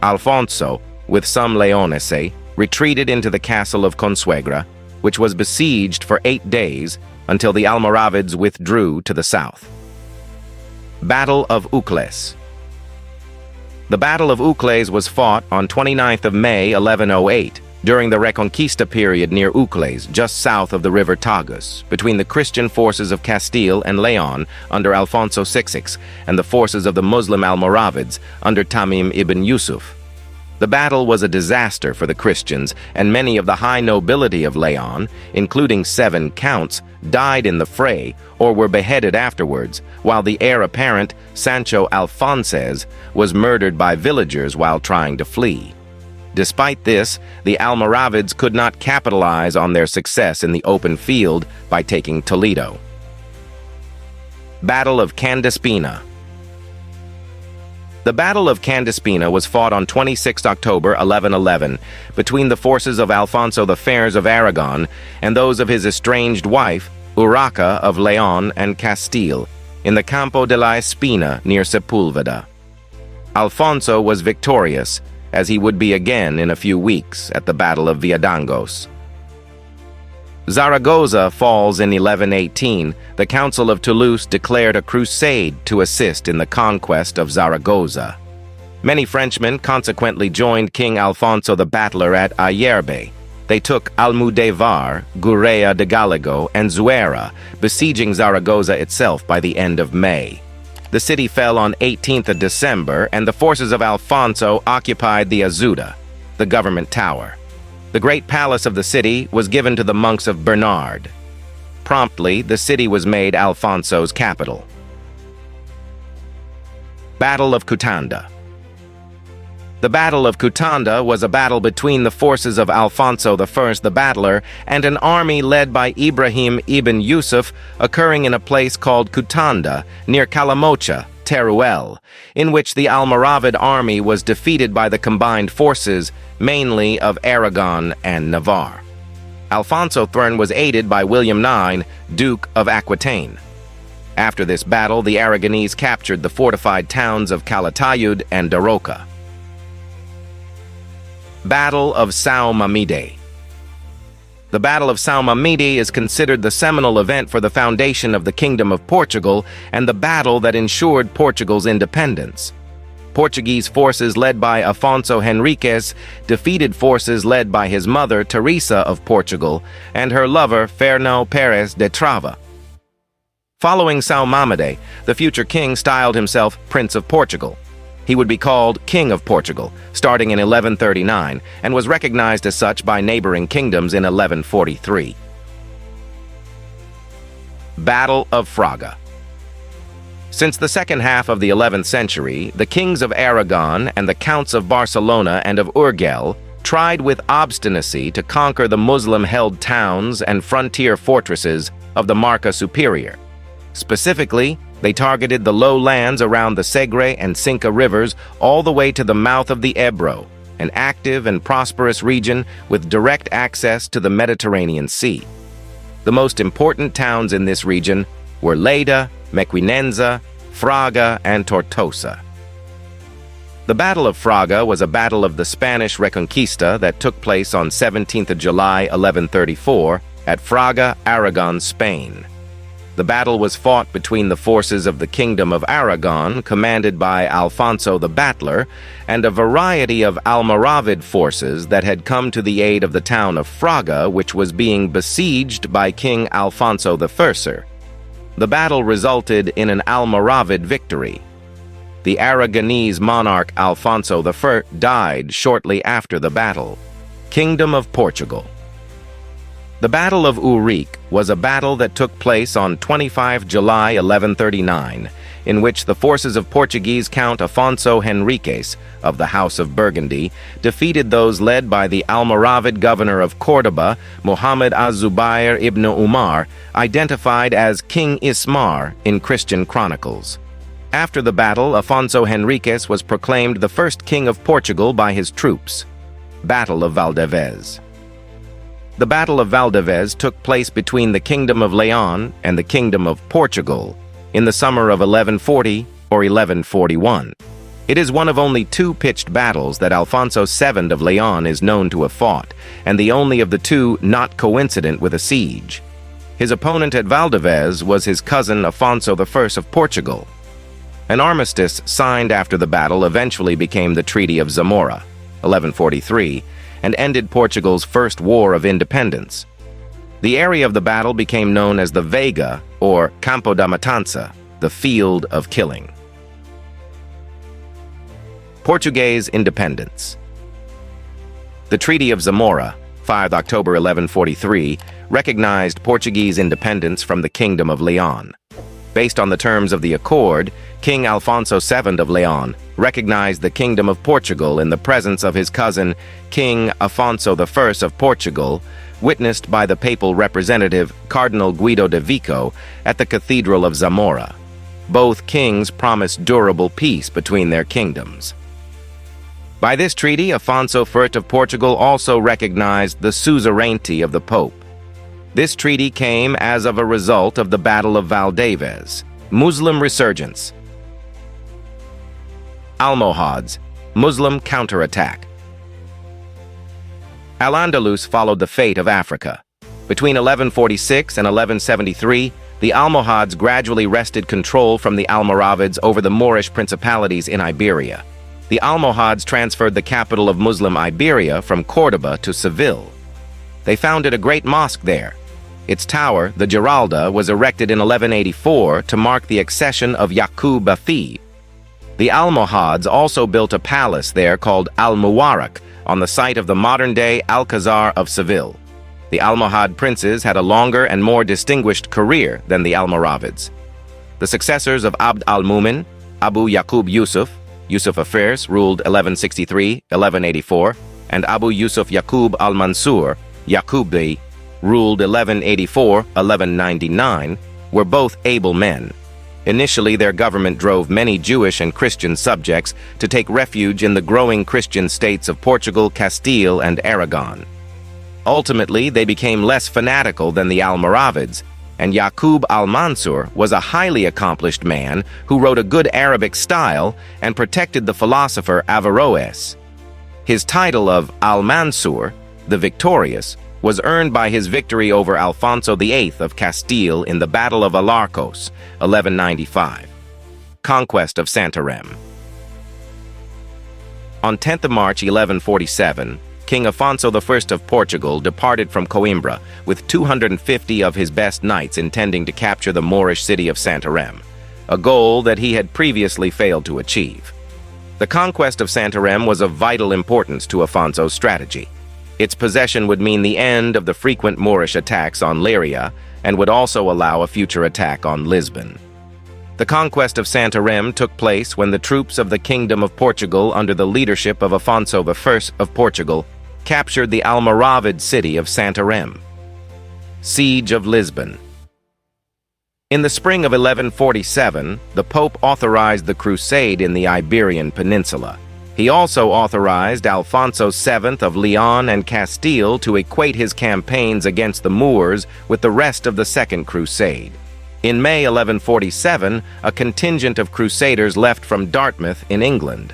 S1: Alfonso, with some Leonese, retreated into the castle of Consuegra, which was besieged for 8 days until the Almoravids withdrew to the south. Battle of Ucles. The Battle of Ucles was fought on 29th of May 1108, during the Reconquista period near Ucles, just south of the river Tagus, between the Christian forces of Castile and Leon under Alfonso VI and the forces of the Muslim Almoravids under Tamim ibn Yusuf. The battle was a disaster for the Christians, and many of the high nobility of Leon, including 7 counts, died in the fray or were beheaded afterwards, while the heir apparent, Sancho Alfonses, was murdered by villagers while trying to flee. Despite this, the Almoravids could not capitalize on their success in the open field by taking Toledo. Battle of Candaspina. The Battle of Candaspina was fought on 26 October 1111 between the forces of Alfonso the Fair of Aragon and those of his estranged wife, Urraca of Leon and Castile, in the Campo de la Espina near Sepúlveda. Alfonso was victorious, as he would be again in a few weeks at the Battle of Villadangos. Zaragoza falls in 1118. The Council of Toulouse declared a crusade to assist in the conquest of Zaragoza. Many Frenchmen consequently joined King Alfonso the Battler at Ayerbe. They took Almudevar, Gurrea de Gallego, and Zuera, besieging Zaragoza itself by the end of May. The city fell on 18th of December, and the forces of Alfonso occupied the Azuda, the government tower. The great palace of the city was given to the monks of Bernard. Promptly, the city was made Alfonso's capital. Battle of Cutanda. The Battle of Cutanda was a battle between the forces of Alfonso I the Battler and an army led by Ibrahim ibn Yusuf, occurring in a place called Cutanda, near Calamocha, Teruel, in which the Almoravid army was defeated by the combined forces, mainly of Aragon and Navarre. Alfonso III was aided by William IX, Duke of Aquitaine. After this battle, the Aragonese captured the fortified towns of Calatayud and Daroca. Battle of São Mamede. The Battle of São Mamede is considered the seminal event for the foundation of the Kingdom of Portugal and the battle that ensured Portugal's independence. Portuguese forces led by Afonso Henriques defeated forces led by his mother Teresa of Portugal and her lover Fernão Pérez de Trava. Following São Mamede, the future king styled himself Prince of Portugal. He would be called King of Portugal, starting in 1139, and was recognized as such by neighboring kingdoms in 1143. Battle of Fraga. Since the second half of the 11th century, the kings of Aragon and the counts of Barcelona and of Urgell tried with obstinacy to conquer the Muslim-held towns and frontier fortresses of the Marca Superior. Specifically, they targeted the low lands around the Segre and Cinca rivers all the way to the mouth of the Ebro, an active and prosperous region with direct access to the Mediterranean Sea. The most important towns in this region were Lleida, Mequinenza, Fraga, and Tortosa. The Battle of Fraga was a battle of the Spanish Reconquista that took place on 17th of July, 1134, at Fraga, Aragon, Spain. The battle was fought between the forces of the Kingdom of Aragon, commanded by Alfonso the Battler, and a variety of Almoravid forces that had come to the aid of the town of Fraga, which was being besieged by King Alfonso I. The battle resulted in an Almoravid victory. The Aragonese monarch Alfonso I died shortly after the battle. Kingdom of Portugal. The Battle of Urique was a battle that took place on 25 July 1139, in which the forces of Portuguese Count Afonso Henriques of the House of Burgundy defeated those led by the Almoravid governor of Córdoba, Muhammad az-Zubair ibn Umar, identified as King Ismar in Christian chronicles. After the battle, Afonso Henriques was proclaimed the first king of Portugal by his troops. Battle of Valdevez. The Battle of Valdevez took place between the Kingdom of Leon and the Kingdom of Portugal in the summer of 1140 or 1141. It is one of only 2 pitched battles that Alfonso VII of Leon is known to have fought, and the only of the 2 not coincident with a siege. His opponent at Valdevez was his cousin Afonso I of Portugal. An armistice signed after the battle eventually became the Treaty of Zamora, 1143, and ended Portugal's first war of independence. The area of the battle became known as the Vega, or Campo da Matança, the field of killing. Portuguese independence. The Treaty of Zamora, 5 October 1143, recognized Portuguese independence from the Kingdom of Leon. Based on the terms of the accord, King Alfonso VII of Leon recognized the Kingdom of Portugal in the presence of his cousin, King Afonso I of Portugal, witnessed by the papal representative Cardinal Guido de Vico at the Cathedral of Zamora. Both kings promised durable peace between their kingdoms. By this treaty, Afonso I of Portugal also recognized the suzerainty of the Pope. This treaty came as of a result of the Battle of Valdevez. Muslim resurgence. Almohads, Muslim counterattack. Al-Andalus followed the fate of Africa. Between 1146 and 1173, the Almohads gradually wrested control from the Almoravids over the Moorish principalities in Iberia. The Almohads transferred the capital of Muslim Iberia from Córdoba to Seville. They founded a great mosque there. Its tower, the Giralda, was erected in 1184 to mark the accession of Yaqub Bafi. The Almohads also built a palace there called Al-Muwarak on the site of the modern-day Alcazar of Seville. The Almohad princes had a longer and more distinguished career than the Almoravids. The successors of Abd al-Mumin, Abu Yaqub Yusuf, Yusuf Affairs, ruled 1163-1184, and Abu Yusuf Yaqub al-Mansur, Yaqub I, ruled 1184-1199, were both able men. Initially, their government drove many Jewish and Christian subjects to take refuge in the growing Christian states of Portugal, Castile, and Aragon. Ultimately, they became less fanatical than the Almoravids, and Yaqub al-Mansur was a highly accomplished man who wrote a good Arabic style and protected the philosopher Averroes. His title of Al-Mansur, the Victorious, was earned by his victory over Alfonso VIII of Castile in the Battle of Alarcos, 1195. Conquest of Santarém. On 10th of March 1147, King Afonso I of Portugal departed from Coimbra with 250 of his best knights intending to capture the Moorish city of Santarém, a goal that he had previously failed to achieve. The conquest of Santarém was of vital importance to Afonso's strategy. Its possession would mean the end of the frequent Moorish attacks on Leiria and would also allow a future attack on Lisbon. The conquest of Santarém took place when the troops of the Kingdom of Portugal under the leadership of Afonso I of Portugal captured the Almoravid city of Santarém. Siege of Lisbon. In the spring of 1147, the Pope authorized the crusade in the Iberian Peninsula. He also authorized Alfonso VII of Leon and Castile to equate his campaigns against the Moors with the rest of the Second Crusade. In May 1147, a contingent of crusaders left from Dartmouth in England.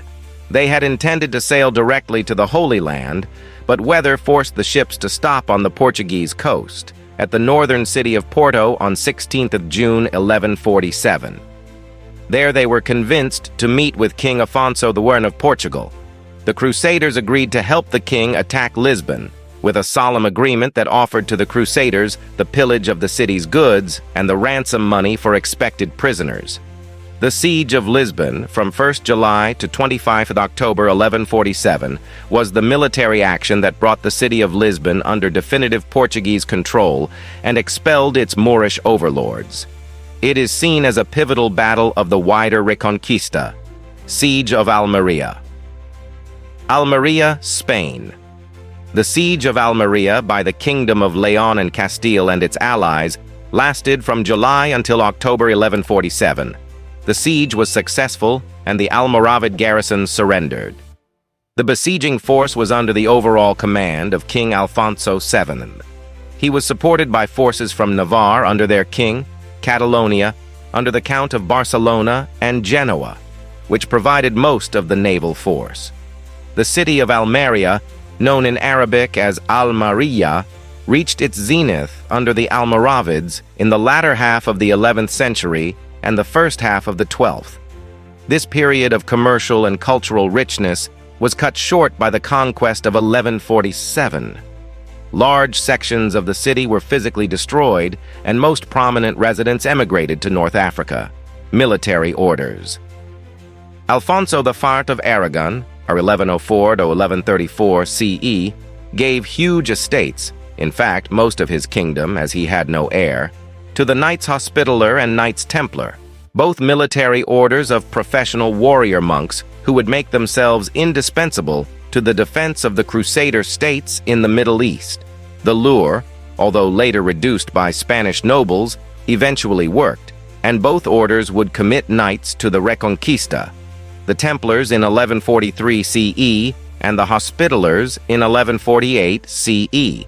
S1: They had intended to sail directly to the Holy Land, but weather forced the ships to stop on the Portuguese coast, at the northern city of Porto on 16th of June 1147. There they were convinced to meet with King Afonso I of Portugal. The Crusaders agreed to help the king attack Lisbon, with a solemn agreement that offered to the Crusaders the pillage of the city's goods and the ransom money for expected prisoners. The Siege of Lisbon, from 1st July to 25th October 1147, was the military action that brought the city of Lisbon under definitive Portuguese control and expelled its Moorish overlords. It is seen as a pivotal battle of the wider Reconquista. Siege of Almeria. Almeria, Spain. The Siege of Almeria by the Kingdom of Leon and Castile and its allies lasted from July until October 1147. The siege was successful, and the Almoravid garrison surrendered. The besieging force was under the overall command of King Alfonso VII. He was supported by forces from Navarre under their king, Catalonia, under the Count of Barcelona, and Genoa, which provided most of the naval force. The city of Almeria, known in Arabic as Al-Mariya, reached its zenith under the Almoravids in the latter half of the 11th century and the first half of the 12th. This period of commercial and cultural richness was cut short by the conquest of 1147. Large sections of the city were physically destroyed, and most prominent residents emigrated to North Africa. Military orders. Alfonso IV of Aragon, or 1104 to 1134 CE, gave huge estates, in fact most of his kingdom as he had no heir, to the Knights Hospitaller and Knights Templar, both military orders of professional warrior monks who would make themselves indispensable to the defense of the Crusader states in the Middle East. The lure, although later reduced by Spanish nobles, eventually worked, and both orders would commit knights to the Reconquista, the Templars in 1143 CE and the Hospitallers in 1148 CE.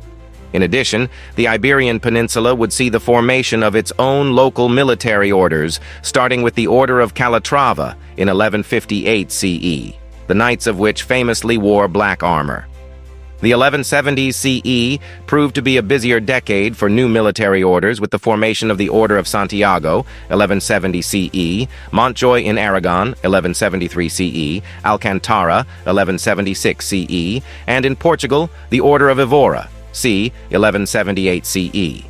S1: In addition, the Iberian Peninsula would see the formation of its own local military orders, starting with the Order of Calatrava in 1158 CE, the knights of which famously wore black armor. The 1170s CE proved to be a busier decade for new military orders with the formation of the Order of Santiago, 1170 CE, Montjoy in Aragon, 1173 CE, Alcantara, 1176 CE, and in Portugal, the Order of Evora, c. 1178 CE.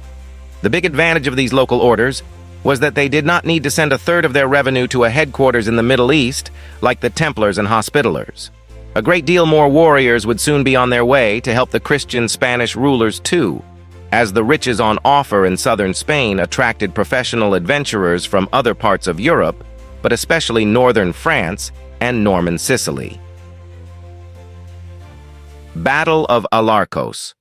S1: The big advantage of these local orders was that they did not need to send a third of their revenue to a headquarters in the Middle East like the Templars and Hospitallers. A great deal more warriors would soon be on their way to help the Christian Spanish rulers too, as the riches on offer in southern Spain attracted professional adventurers from other parts of Europe, but especially northern France and Norman Sicily. Battle of Alarcos.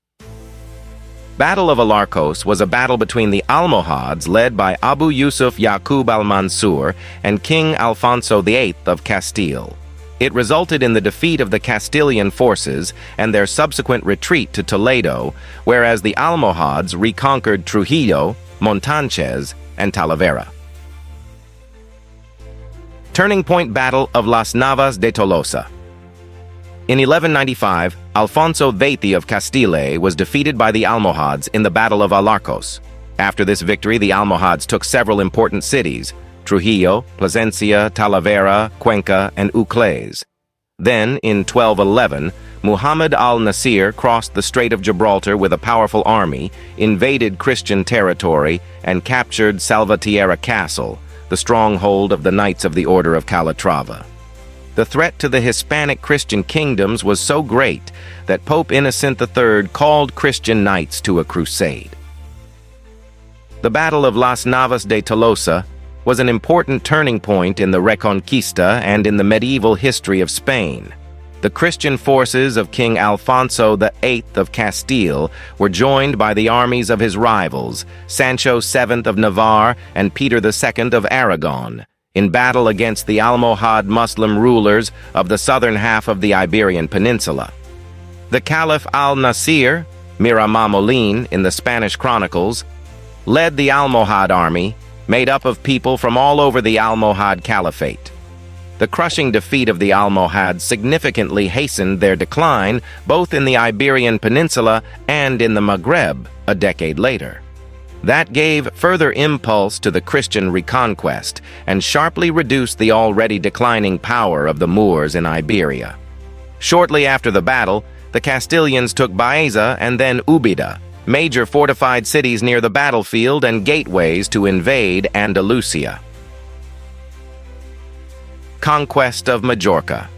S1: Battle of Alarcos was a battle between the Almohads led by Abu Yusuf Yaqub al-Mansur and King Alfonso VIII of Castile. It resulted in the defeat of the Castilian forces and their subsequent retreat to Toledo, whereas the Almohads reconquered Trujillo, Montanchez, and Talavera. Turning Point Battle of Las Navas de Tolosa. In 1195, Alfonso VIII of Castile was defeated by the Almohads in the Battle of Alarcos. After this victory, the Almohads took several important cities: Trujillo, Plasencia, Talavera, Cuenca, and Uclés. Then, in 1211, Muhammad al-Nasir crossed the Strait of Gibraltar with a powerful army, invaded Christian territory, and captured Salvatierra Castle, the stronghold of the Knights of the Order of Calatrava. The threat to the Hispanic Christian kingdoms was so great that Pope Innocent III called Christian knights to a crusade. The Battle of Las Navas de Tolosa was an important turning point in the Reconquista and in the medieval history of Spain. The Christian forces of King Alfonso VIII of Castile were joined by the armies of his rivals, Sancho VII of Navarre and Peter II of Aragon, in battle against the Almohad Muslim rulers of the southern half of the Iberian Peninsula. The Caliph al-Nasir, Miramamolin in the Spanish Chronicles, led the Almohad army, made up of people from all over the Almohad Caliphate. The crushing defeat of the Almohads significantly hastened their decline both in the Iberian Peninsula and in the Maghreb a decade later. That gave further impulse to the Christian Reconquest and sharply reduced the already declining power of the Moors in Iberia. Shortly after the battle, the Castilians took Baeza and then Ubeda, major fortified cities near the battlefield and gateways to invade Andalusia. Conquest of Majorca.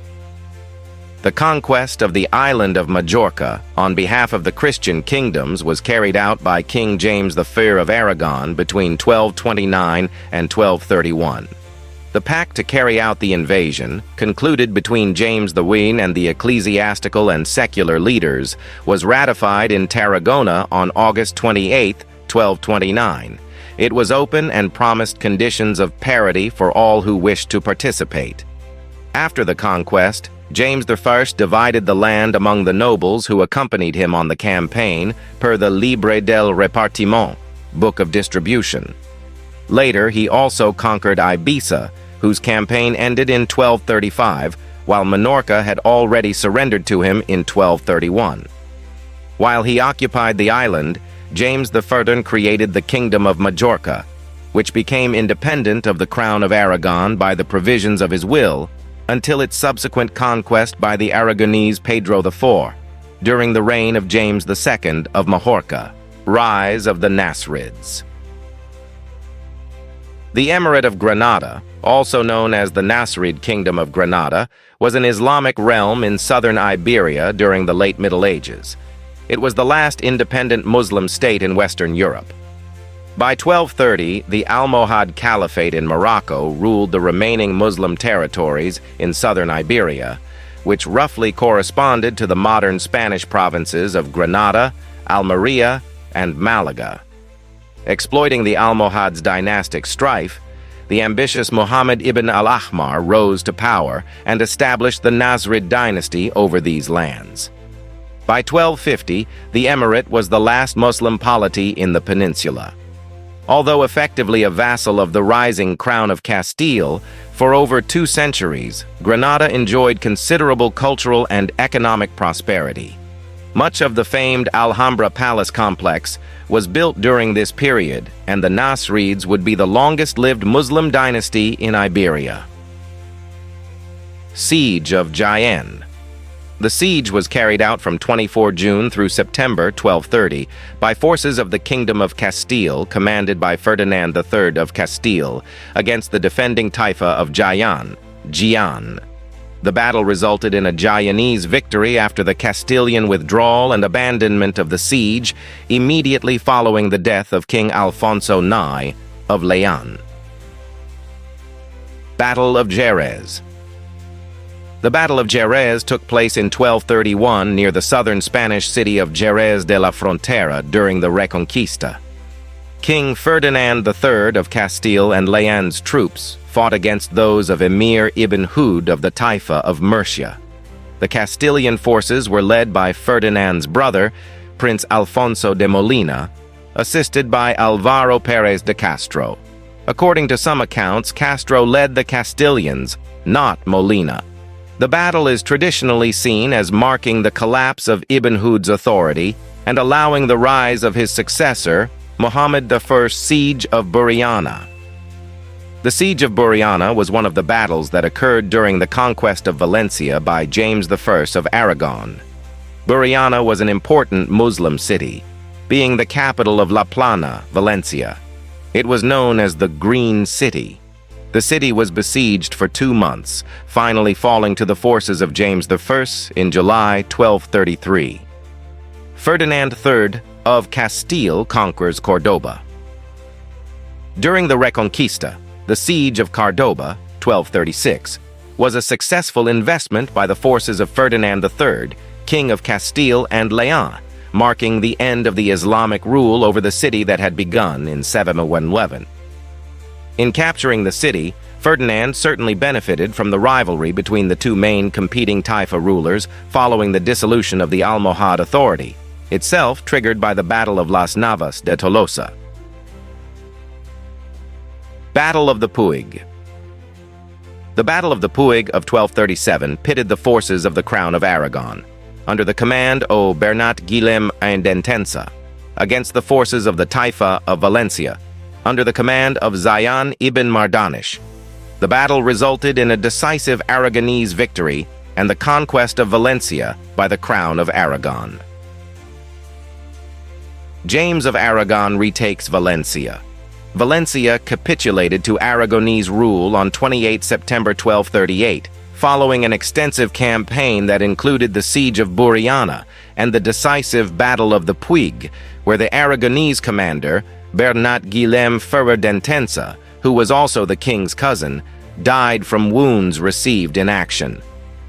S1: The conquest of the island of Majorca on behalf of the Christian kingdoms was carried out by King James I of Aragon between 1229 and 1231. The pact to carry out the invasion, concluded between James I and the ecclesiastical and secular leaders, was ratified in Tarragona on August 28, 1229. It was open and promised conditions of parity for all who wished to participate. After the conquest, James I divided the land among the nobles who accompanied him on the campaign per the Libre del Repartiment, Book of Distribution. Later, he also conquered Ibiza, whose campaign ended in 1235, while Minorca had already surrendered to him in 1231. While he occupied the island, James I created the Kingdom of Majorca, which became independent of the Crown of Aragon by the provisions of his will, until its subsequent conquest by the Aragonese Pedro IV, during the reign of James II of Majorca. Rise of the Nasrids. The Emirate of Granada, also known as the Nasrid Kingdom of Granada, was an Islamic realm in southern Iberia during the late Middle Ages. It was the last independent Muslim state in Western Europe. By 1230, the Almohad Caliphate in Morocco ruled the remaining Muslim territories in southern Iberia, which roughly corresponded to the modern Spanish provinces of Granada, Almeria, and Malaga. Exploiting the Almohads' dynastic strife, the ambitious Muhammad ibn al-Ahmar rose to power and established the Nasrid dynasty over these lands. By 1250, the emirate was the last Muslim polity in the peninsula. Although effectively a vassal of the rising Crown of Castile, for over 2 centuries, Granada enjoyed considerable cultural and economic prosperity. Much of the famed Alhambra Palace complex was built during this period, and the Nasrids would be the longest-lived Muslim dynasty in Iberia. Siege of Jaén. The siege was carried out from 24 June through September 1230 by forces of the Kingdom of Castile commanded by Ferdinand III of Castile against the defending Taifa of Jaén. The battle resulted in a Jayanese victory after the Castilian withdrawal and abandonment of the siege immediately following the death of King Alfonso IX of Leon. Battle of Jerez. The Battle of Jerez took place in 1231 near the southern Spanish city of Jerez de la Frontera during the Reconquista. King Ferdinand III of Castile and Leon's troops fought against those of Emir ibn Hud of the Taifa of Murcia. The Castilian forces were led by Ferdinand's brother, Prince Alfonso de Molina, assisted by Alvaro Pérez de Castro. According to some accounts, Castro led the Castilians, not Molina. The battle is traditionally seen as marking the collapse of Ibn Hud's authority and allowing the rise of his successor, Muhammad I's Siege of Buriana. The Siege of Buriana was one of the battles that occurred during the conquest of Valencia by James I of Aragon. Buriana was an important Muslim city, being the capital of La Plana, Valencia. It was known as the Green City. The city was besieged for 2 months, finally falling to the forces of James I in July 1233. Ferdinand III of Castile conquers Cordoba. During the Reconquista, the Siege of Cordoba, 1236, was a successful investment by the forces of Ferdinand III, King of Castile and Leon, marking the end of the Islamic rule over the city that had begun in 711. In capturing the city, Ferdinand certainly benefited from the rivalry between the two main competing Taifa rulers following the dissolution of the Almohad authority, itself triggered by the Battle of Las Navas de Tolosa. Battle of the Puig. The Battle of the Puig of 1237 pitted the forces of the Crown of Aragon, under the command of Bernat Guillem d'Entença, against the forces of the Taifa of Valencia, under the command of Zayan ibn Mardanish. The battle resulted in a decisive Aragonese victory and the conquest of Valencia by the Crown of Aragon. James of Aragon retakes Valencia. Valencia capitulated to Aragonese rule on 28 September 1238, following an extensive campaign that included the Siege of Buriana and the decisive Battle of the Puig, where the Aragonese commander, Bernat Guillem d'Entença, who was also the king's cousin, died from wounds received in action.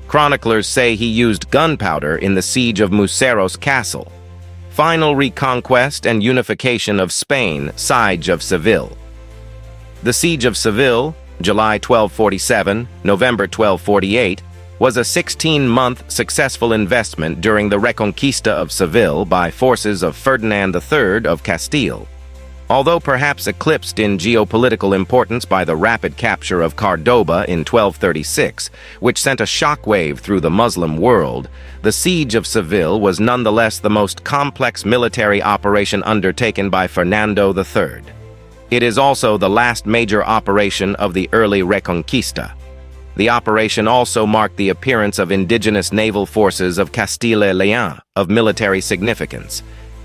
S1: Chroniclers say he used gunpowder in the siege of Museros Castle. Final reconquest and unification of Spain, Siege of Seville. The Siege of Seville, July 1247, November 1248, was a 16-month successful investment during the Reconquista of Seville by forces of Ferdinand III of Castile. Although perhaps eclipsed in geopolitical importance by the rapid capture of Cordoba in 1236, which sent a shockwave through the Muslim world, the Siege of Seville was nonetheless the most complex military operation undertaken by Fernando III. It is also the last major operation of the early Reconquista. The operation also marked the appearance of indigenous naval forces of Castile and Leon of military significance.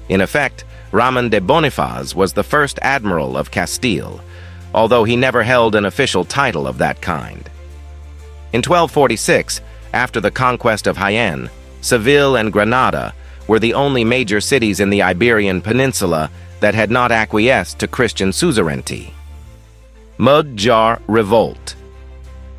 S1: In effect, Ramon de Bonifaz was the first admiral of Castile, although he never held an official title of that kind. In 1246, after the conquest of Jaén, Seville and Granada were the only major cities in the Iberian Peninsula that had not acquiesced to Christian suzerainty. Mudéjar Revolt.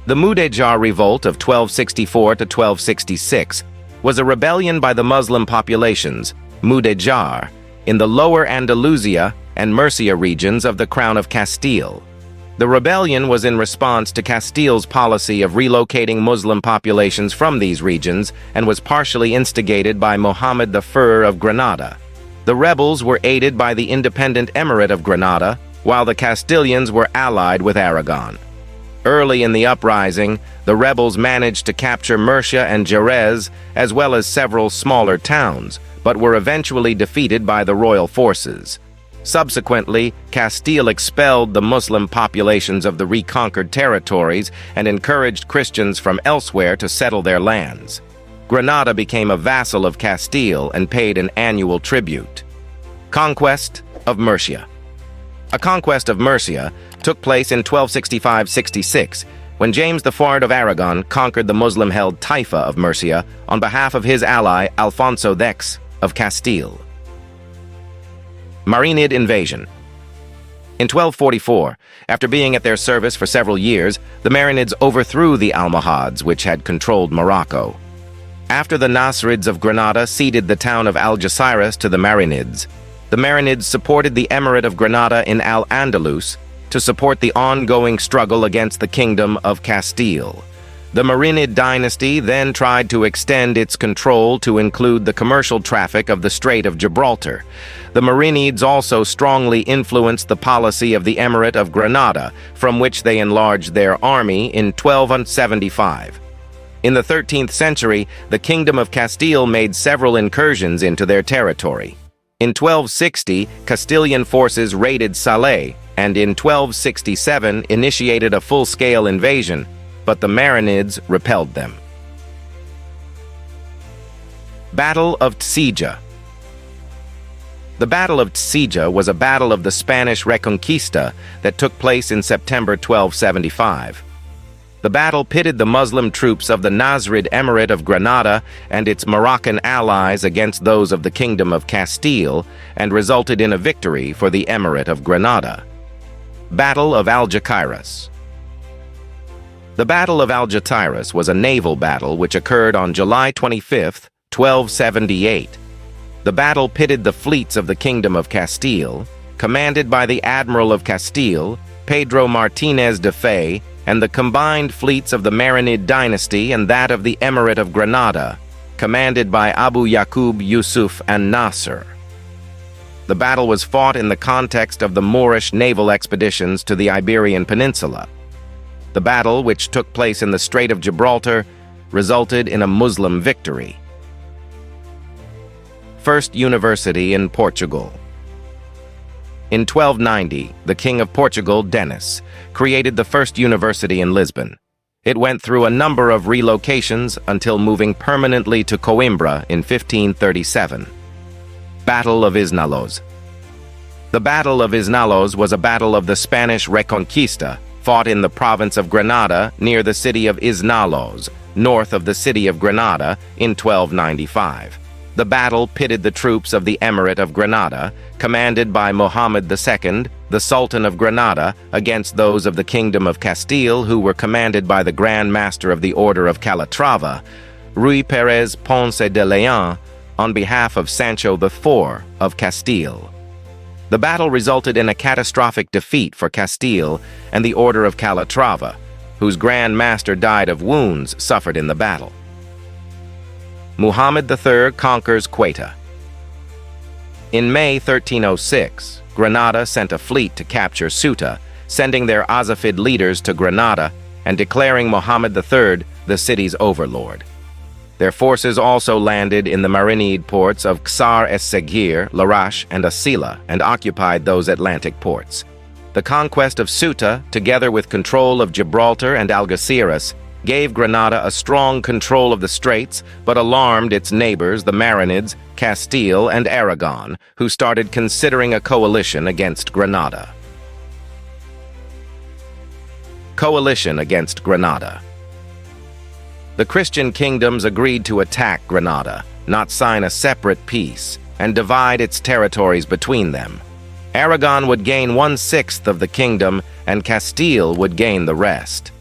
S1: The Mudéjar Revolt of 1264 to 1266 was a rebellion by the Muslim populations, Mudéjar, in the lower Andalusia and Murcia regions of the Crown of Castile. The rebellion was in response to Castile's policy of relocating Muslim populations from these regions and was partially instigated by Mohammed I of Granada. The rebels were aided by the independent Emirate of Granada, while the Castilians were allied with Aragon. Early in the uprising, the rebels managed to capture Murcia and Jerez, as well as several smaller towns, but were eventually defeated by the royal forces. Subsequently, Castile expelled the Muslim populations of the reconquered territories and encouraged Christians from elsewhere to settle their lands. Granada became a vassal of Castile and paid an annual tribute. Conquest of Murcia. A conquest of Murcia took place in 1265-66, when James IV of Aragon conquered the Muslim-held Taifa of Murcia on behalf of his ally Alfonso X of Castile. Marinid invasion. In 1244, after being at their service for several years, the Marinids overthrew the Almohads, which had controlled Morocco. After the Nasrids of Granada ceded the town of Algeciras to the Marinids supported the Emirate of Granada in Al-Andalus to support the ongoing struggle against the Kingdom of Castile. The Marinid dynasty then tried to extend its control to include the commercial traffic of the Strait of Gibraltar. The Marinids also strongly influenced the policy of the Emirate of Granada, from which they enlarged their army in 1275. In the 13th century, the Kingdom of Castile made several incursions into their territory. In 1260, Castilian forces raided Salé, and in 1267 initiated a full-scale invasion, but the Marinids repelled them. Battle of Tzija. The Battle of Tzija was a battle of the Spanish Reconquista that took place in September 1275. The battle pitted the Muslim troops of the Nasrid Emirate of Granada and its Moroccan allies against those of the Kingdom of Castile and resulted in a victory for the Emirate of Granada. Battle of Algeciras. The Battle of Algeciras was a naval battle which occurred on July 25, 1278. The battle pitted the fleets of the Kingdom of Castile, commanded by the Admiral of Castile, Pedro Martinez de Fay, and the combined fleets of the Marinid dynasty and that of the Emirate of Granada, commanded by Abu Yaqub Yusuf and Nasser. The battle was fought in the context of the Moorish naval expeditions to the Iberian Peninsula. The battle, which took place in the Strait of Gibraltar, resulted in a Muslim victory. First University in Portugal. In 1290, the King of Portugal, Denis, created the first university in Lisbon. It went through a number of relocations until moving permanently to Coimbra in 1537. Battle of Isnalos. The Battle of Isnalos was a battle of the Spanish Reconquista, fought in the province of Granada near the city of Isnalos, north of the city of Granada, in 1295. The battle pitted the troops of the Emirate of Granada, commanded by Mohammed II, the Sultan of Granada, against those of the Kingdom of Castile, who were commanded by the Grand Master of the Order of Calatrava, Rui Pérez Ponce de León, on behalf of Sancho IV of Castile. The battle resulted in a catastrophic defeat for Castile and the Order of Calatrava, whose Grand Master died of wounds suffered in the battle. Muhammad III conquers Quetta. In May 1306, Granada sent a fleet to capture Ceuta, sending their Azafid leaders to Granada and declaring Muhammad III the city's overlord. Their forces also landed in the Marinid ports of Ksar es-Segir, Larache, and Asila and occupied those Atlantic ports. The conquest of Ceuta, together with control of Gibraltar and Algeciras, gave Granada a strong control of the straits, but alarmed its neighbors, the Marinids, Castile, and Aragon, who started considering a coalition against Granada. Coalition against Granada. The Christian kingdoms agreed to attack Granada, not sign a separate peace, and divide its territories between them. Aragon would gain 1/6 of the kingdom, and Castile would gain the rest.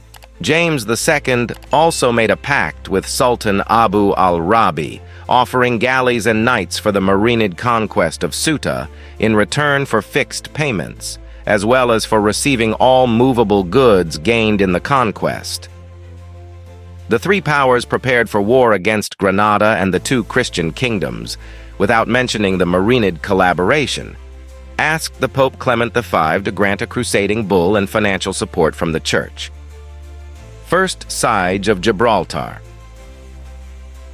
S1: James II also made a pact with Sultan Abu al-Rabi, offering galleys and knights for the Marinid conquest of Ceuta in return for fixed payments, as well as for receiving all movable goods gained in the conquest. The three powers prepared for war against Granada and the two Christian kingdoms, without mentioning the Marinid collaboration, asked the Pope Clement V to grant a crusading bull and financial support from the Church. First Siege of Gibraltar.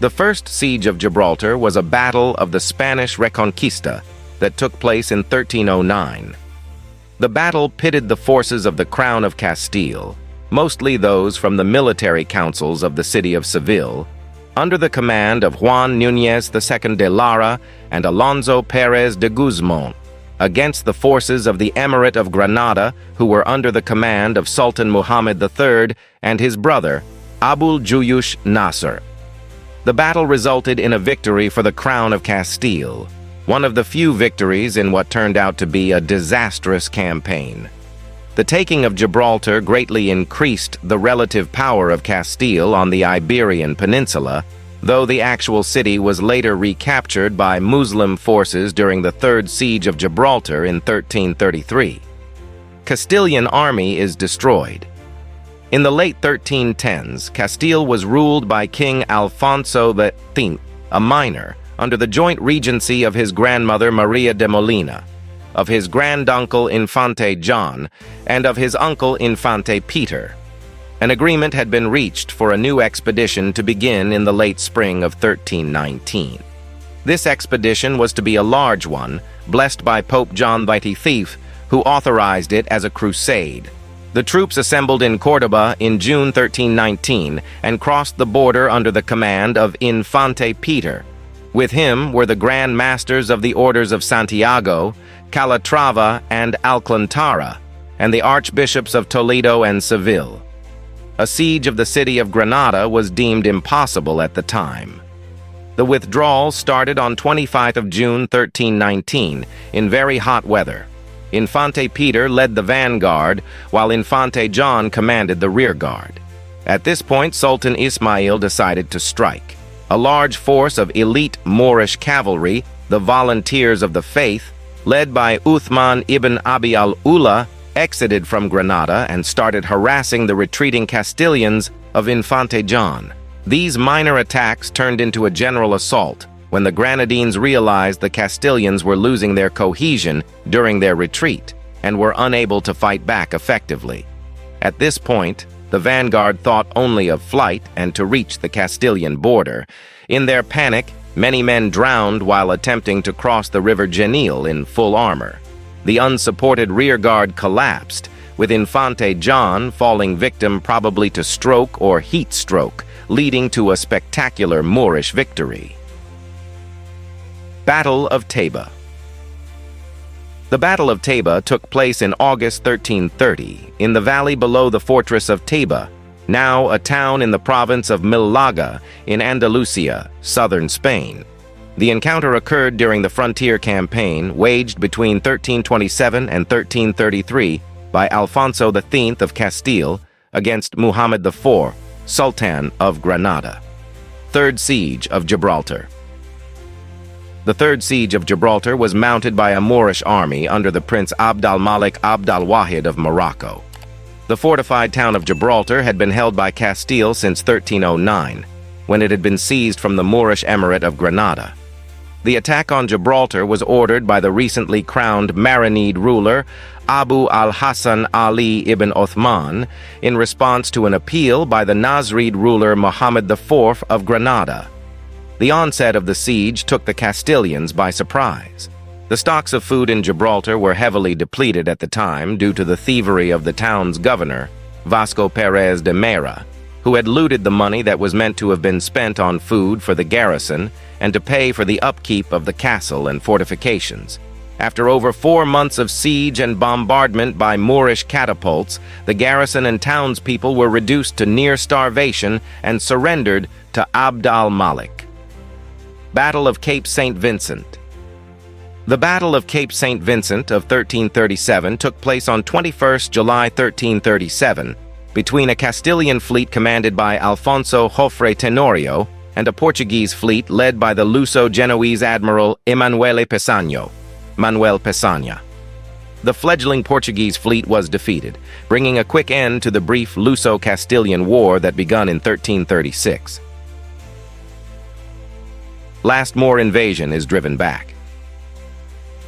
S1: The First Siege of Gibraltar was a battle of the Spanish Reconquista that took place in 1309. The battle pitted the forces of the Crown of Castile, mostly those from the military councils of the city of Seville, under the command of Juan Núñez II de Lara and Alonso Pérez de Guzmán, against the forces of the Emirate of Granada, who were under the command of Sultan Muhammad III and his brother, Abul Juyush Nasser. The battle resulted in a victory for the Crown of Castile, one of the few victories in what turned out to be a disastrous campaign. The taking of Gibraltar greatly increased the relative power of Castile on the Iberian Peninsula, though the actual city was later recaptured by Muslim forces during the Third Siege of Gibraltar in 1333. Castilian army is destroyed. In the late 1310s, Castile was ruled by King Alfonso X, a minor, under the joint regency of his grandmother Maria de Molina, of his granduncle Infante John, and of his uncle Infante Peter. An agreement had been reached for a new expedition to begin in the late spring of 1319. This expedition was to be a large one, blessed by Pope John XXV, who authorized it as a crusade. The troops assembled in Córdoba in June 1319 and crossed the border under the command of Infante Peter. With him were the Grand Masters of the Orders of Santiago, Calatrava, and Alcantara, and the Archbishops of Toledo and Seville. A siege of the city of Granada was deemed impossible at the time. The withdrawal started on 25 June 1319 in very hot weather. Infante Peter led the vanguard, while Infante John commanded the rearguard. At this point, Sultan Ismail decided to strike. A large force of elite Moorish cavalry, the Volunteers of the Faith, led by Uthman ibn Abi al-Ula, exited from Granada and started harassing the retreating Castilians of Infante John. These minor attacks turned into a general assault when the Granadines realized the Castilians were losing their cohesion during their retreat and were unable to fight back effectively. At this point, the vanguard thought only of flight and to reach the Castilian border. In their panic, many men drowned while attempting to cross the river Genil in full armor. The unsupported rearguard collapsed, with Infante John falling victim probably to stroke or heat stroke, leading to a spectacular Moorish victory. Battle of Taiba. The Battle of Taiba took place in August 1330 in the valley below the fortress of Taiba, now a town in the province of Malaga in Andalusia, southern Spain. The encounter occurred during the frontier campaign waged between 1327 and 1333 by Alfonso X of Castile against Muhammad IV, Sultan of Granada. Third Siege of Gibraltar. The Third Siege of Gibraltar was mounted by a Moorish army under the Prince Abd al-Malik Abd al-Wahid of Morocco. The fortified town of Gibraltar had been held by Castile since 1309, when it had been seized from the Moorish Emirate of Granada. The attack on Gibraltar was ordered by the recently crowned Marinid ruler Abu al-Hasan Ali ibn Othman in response to an appeal by the Nasrid ruler Muhammad IV of Granada. The onset of the siege took the Castilians by surprise. The stocks of food in Gibraltar were heavily depleted at the time due to the thievery of the town's governor, Vasco Pérez de Mera. who had looted the money that was meant to have been spent on food for the garrison and to pay for the upkeep of the castle and fortifications. After over 4 months of siege and bombardment by Moorish catapults, the garrison and townspeople were reduced to near starvation and surrendered to Abd al-Malik. Battle of Cape St. Vincent. The Battle of Cape St. Vincent of 1337 took place on 21st July 1337 between a Castilian fleet commanded by Alfonso Jofre Tenorio and a Portuguese fleet led by the Luso-Genoese admiral Manuel Peçanha. The fledgling Portuguese fleet was defeated, bringing a quick end to the brief Luso-Castilian War that begun in 1336. Last Moor invasion is driven back.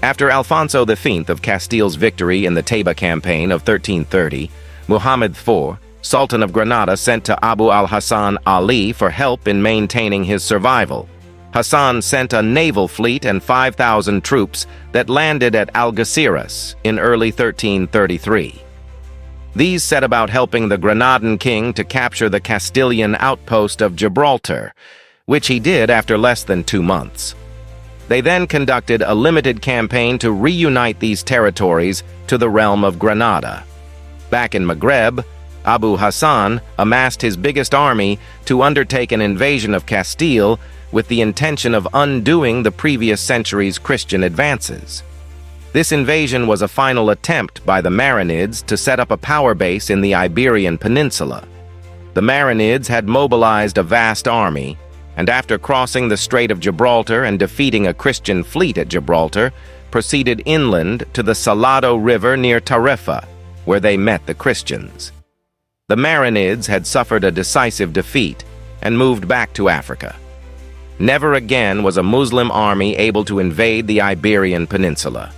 S1: After Alfonso V of Castile's victory in the Taiba campaign of 1330, Muhammad IV, Sultan of Granada, sent to Abu al-Hasan Ali for help in maintaining his survival. Hassan sent a naval fleet and 5,000 troops that landed at Algeciras in early 1333. These set about helping the Granadan king to capture the Castilian outpost of Gibraltar, which he did after less than 2 months. They then conducted a limited campaign to reunite these territories to the realm of Granada. Back in Maghreb, Abu Hassan amassed his biggest army to undertake an invasion of Castile with the intention of undoing the previous century's Christian advances. This invasion was a final attempt by the Marinids to set up a power base in the Iberian Peninsula. The Marinids had mobilized a vast army, and after crossing the Strait of Gibraltar and defeating a Christian fleet at Gibraltar, proceeded inland to the Salado River near Tarifa, where they met the Christians. The Marinids had suffered a decisive defeat and moved back to Africa. Never again was a Muslim army able to invade the Iberian Peninsula.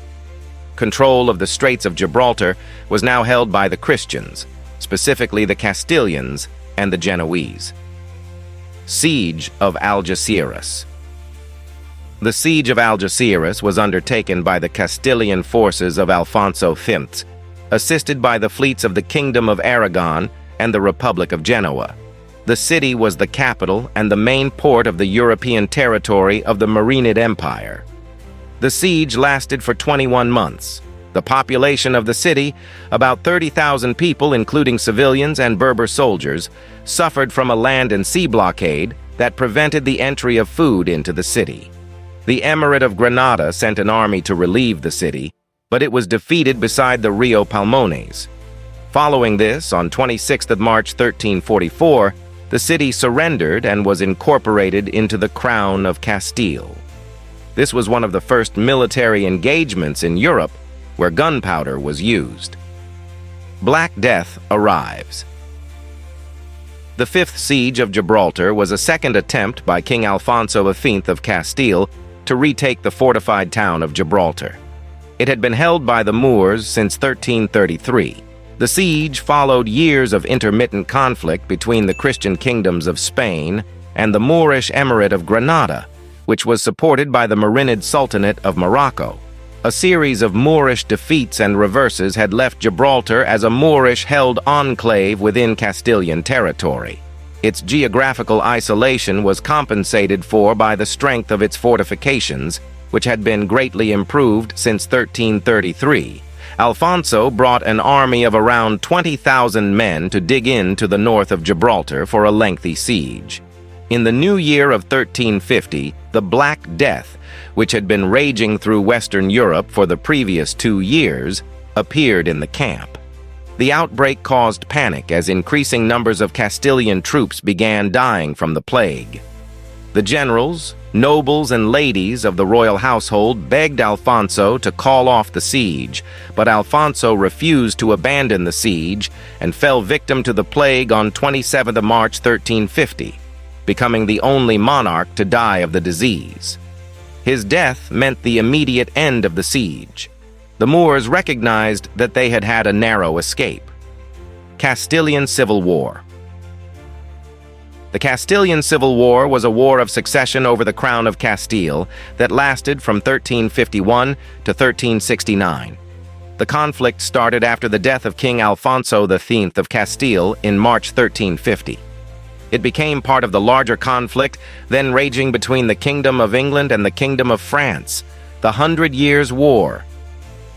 S1: Control of the Straits of Gibraltar was now held by the Christians, specifically the Castilians and the Genoese. Siege of Algeciras. The siege of Algeciras was undertaken by the Castilian forces of Alfonso V, assisted by the fleets of the Kingdom of Aragon and the Republic of Genoa. The city was the capital and the main port of the European territory of the Marinid Empire. The siege lasted for 21 months. The population of the city, about 30,000 people including civilians and Berber soldiers, suffered from a land and sea blockade that prevented the entry of food into the city. The Emirate of Granada sent an army to relieve the city, but it was defeated beside the Rio Palmones. Following this, on 26th of March 1344, the city surrendered and was incorporated into the Crown of Castile. This was one of the first military engagements in Europe where gunpowder was used. Black Death arrives. The Fifth Siege of Gibraltar was a second attempt by King Alfonso V of Castile to retake the fortified town of Gibraltar. It had been held by the Moors since 1333. The siege followed years of intermittent conflict between the Christian kingdoms of Spain and the Moorish Emirate of Granada, which was supported by the Marinid Sultanate of Morocco. A series of Moorish defeats and reverses had left Gibraltar as a Moorish-held enclave within Castilian territory. Its geographical isolation was compensated for by the strength of its fortifications, which had been greatly improved since 1333. Alfonso brought an army of around 20,000 men to dig into the north of Gibraltar for a lengthy siege. In the new year of 1350, the Black Death, which had been raging through Western Europe for the previous 2 years, appeared in the camp. The outbreak caused panic as increasing numbers of Castilian troops began dying from the plague. The generals, nobles, and ladies of the royal household begged Alfonso to call off the siege, but Alfonso refused to abandon the siege and fell victim to the plague on 27th of March 1350, becoming the only monarch to die of the disease. His death meant the immediate end of the siege. The Moors recognized that they had had a narrow escape. Castilian Civil War. The Castilian Civil War was a war of succession over the crown of Castile that lasted from 1351 to 1369. The conflict started after the death of King Alfonso V of Castile in March 1350. It became part of the larger conflict then raging between the Kingdom of England and the Kingdom of France, the 100 Years' War.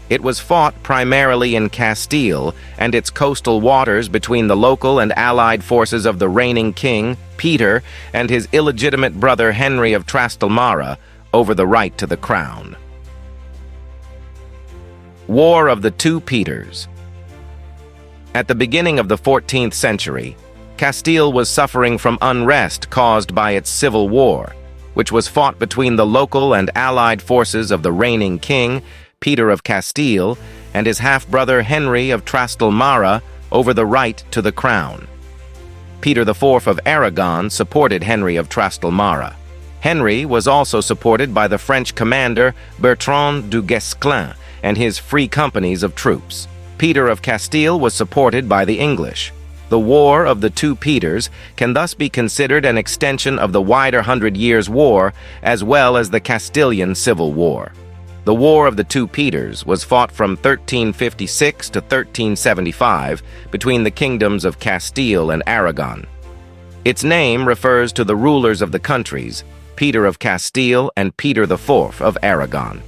S1: It was fought primarily in Castile and its coastal waters between the local and allied forces of the reigning king, Peter, and his illegitimate brother Henry of Trastalmara over the right to the crown. War of the Two Peters. At the beginning of the 14th century, Castile was suffering from unrest caused by its civil war, which was fought between the local and allied forces of the reigning king, Peter of Castile, and his half-brother Henry of Trastalmara over the right to the crown. Peter IV of Aragon supported Henry of Trastalmara. Henry was also supported by the French commander Bertrand du Guesclin and his free companies of troops. Peter of Castile was supported by the English. The War of the Two Peters can thus be considered an extension of the wider Hundred Years' War as well as the Castilian Civil War. The War of the Two Peters was fought from 1356 to 1375 between the kingdoms of Castile and Aragon. Its name refers to the rulers of the countries, Peter of Castile and Peter IV of Aragon.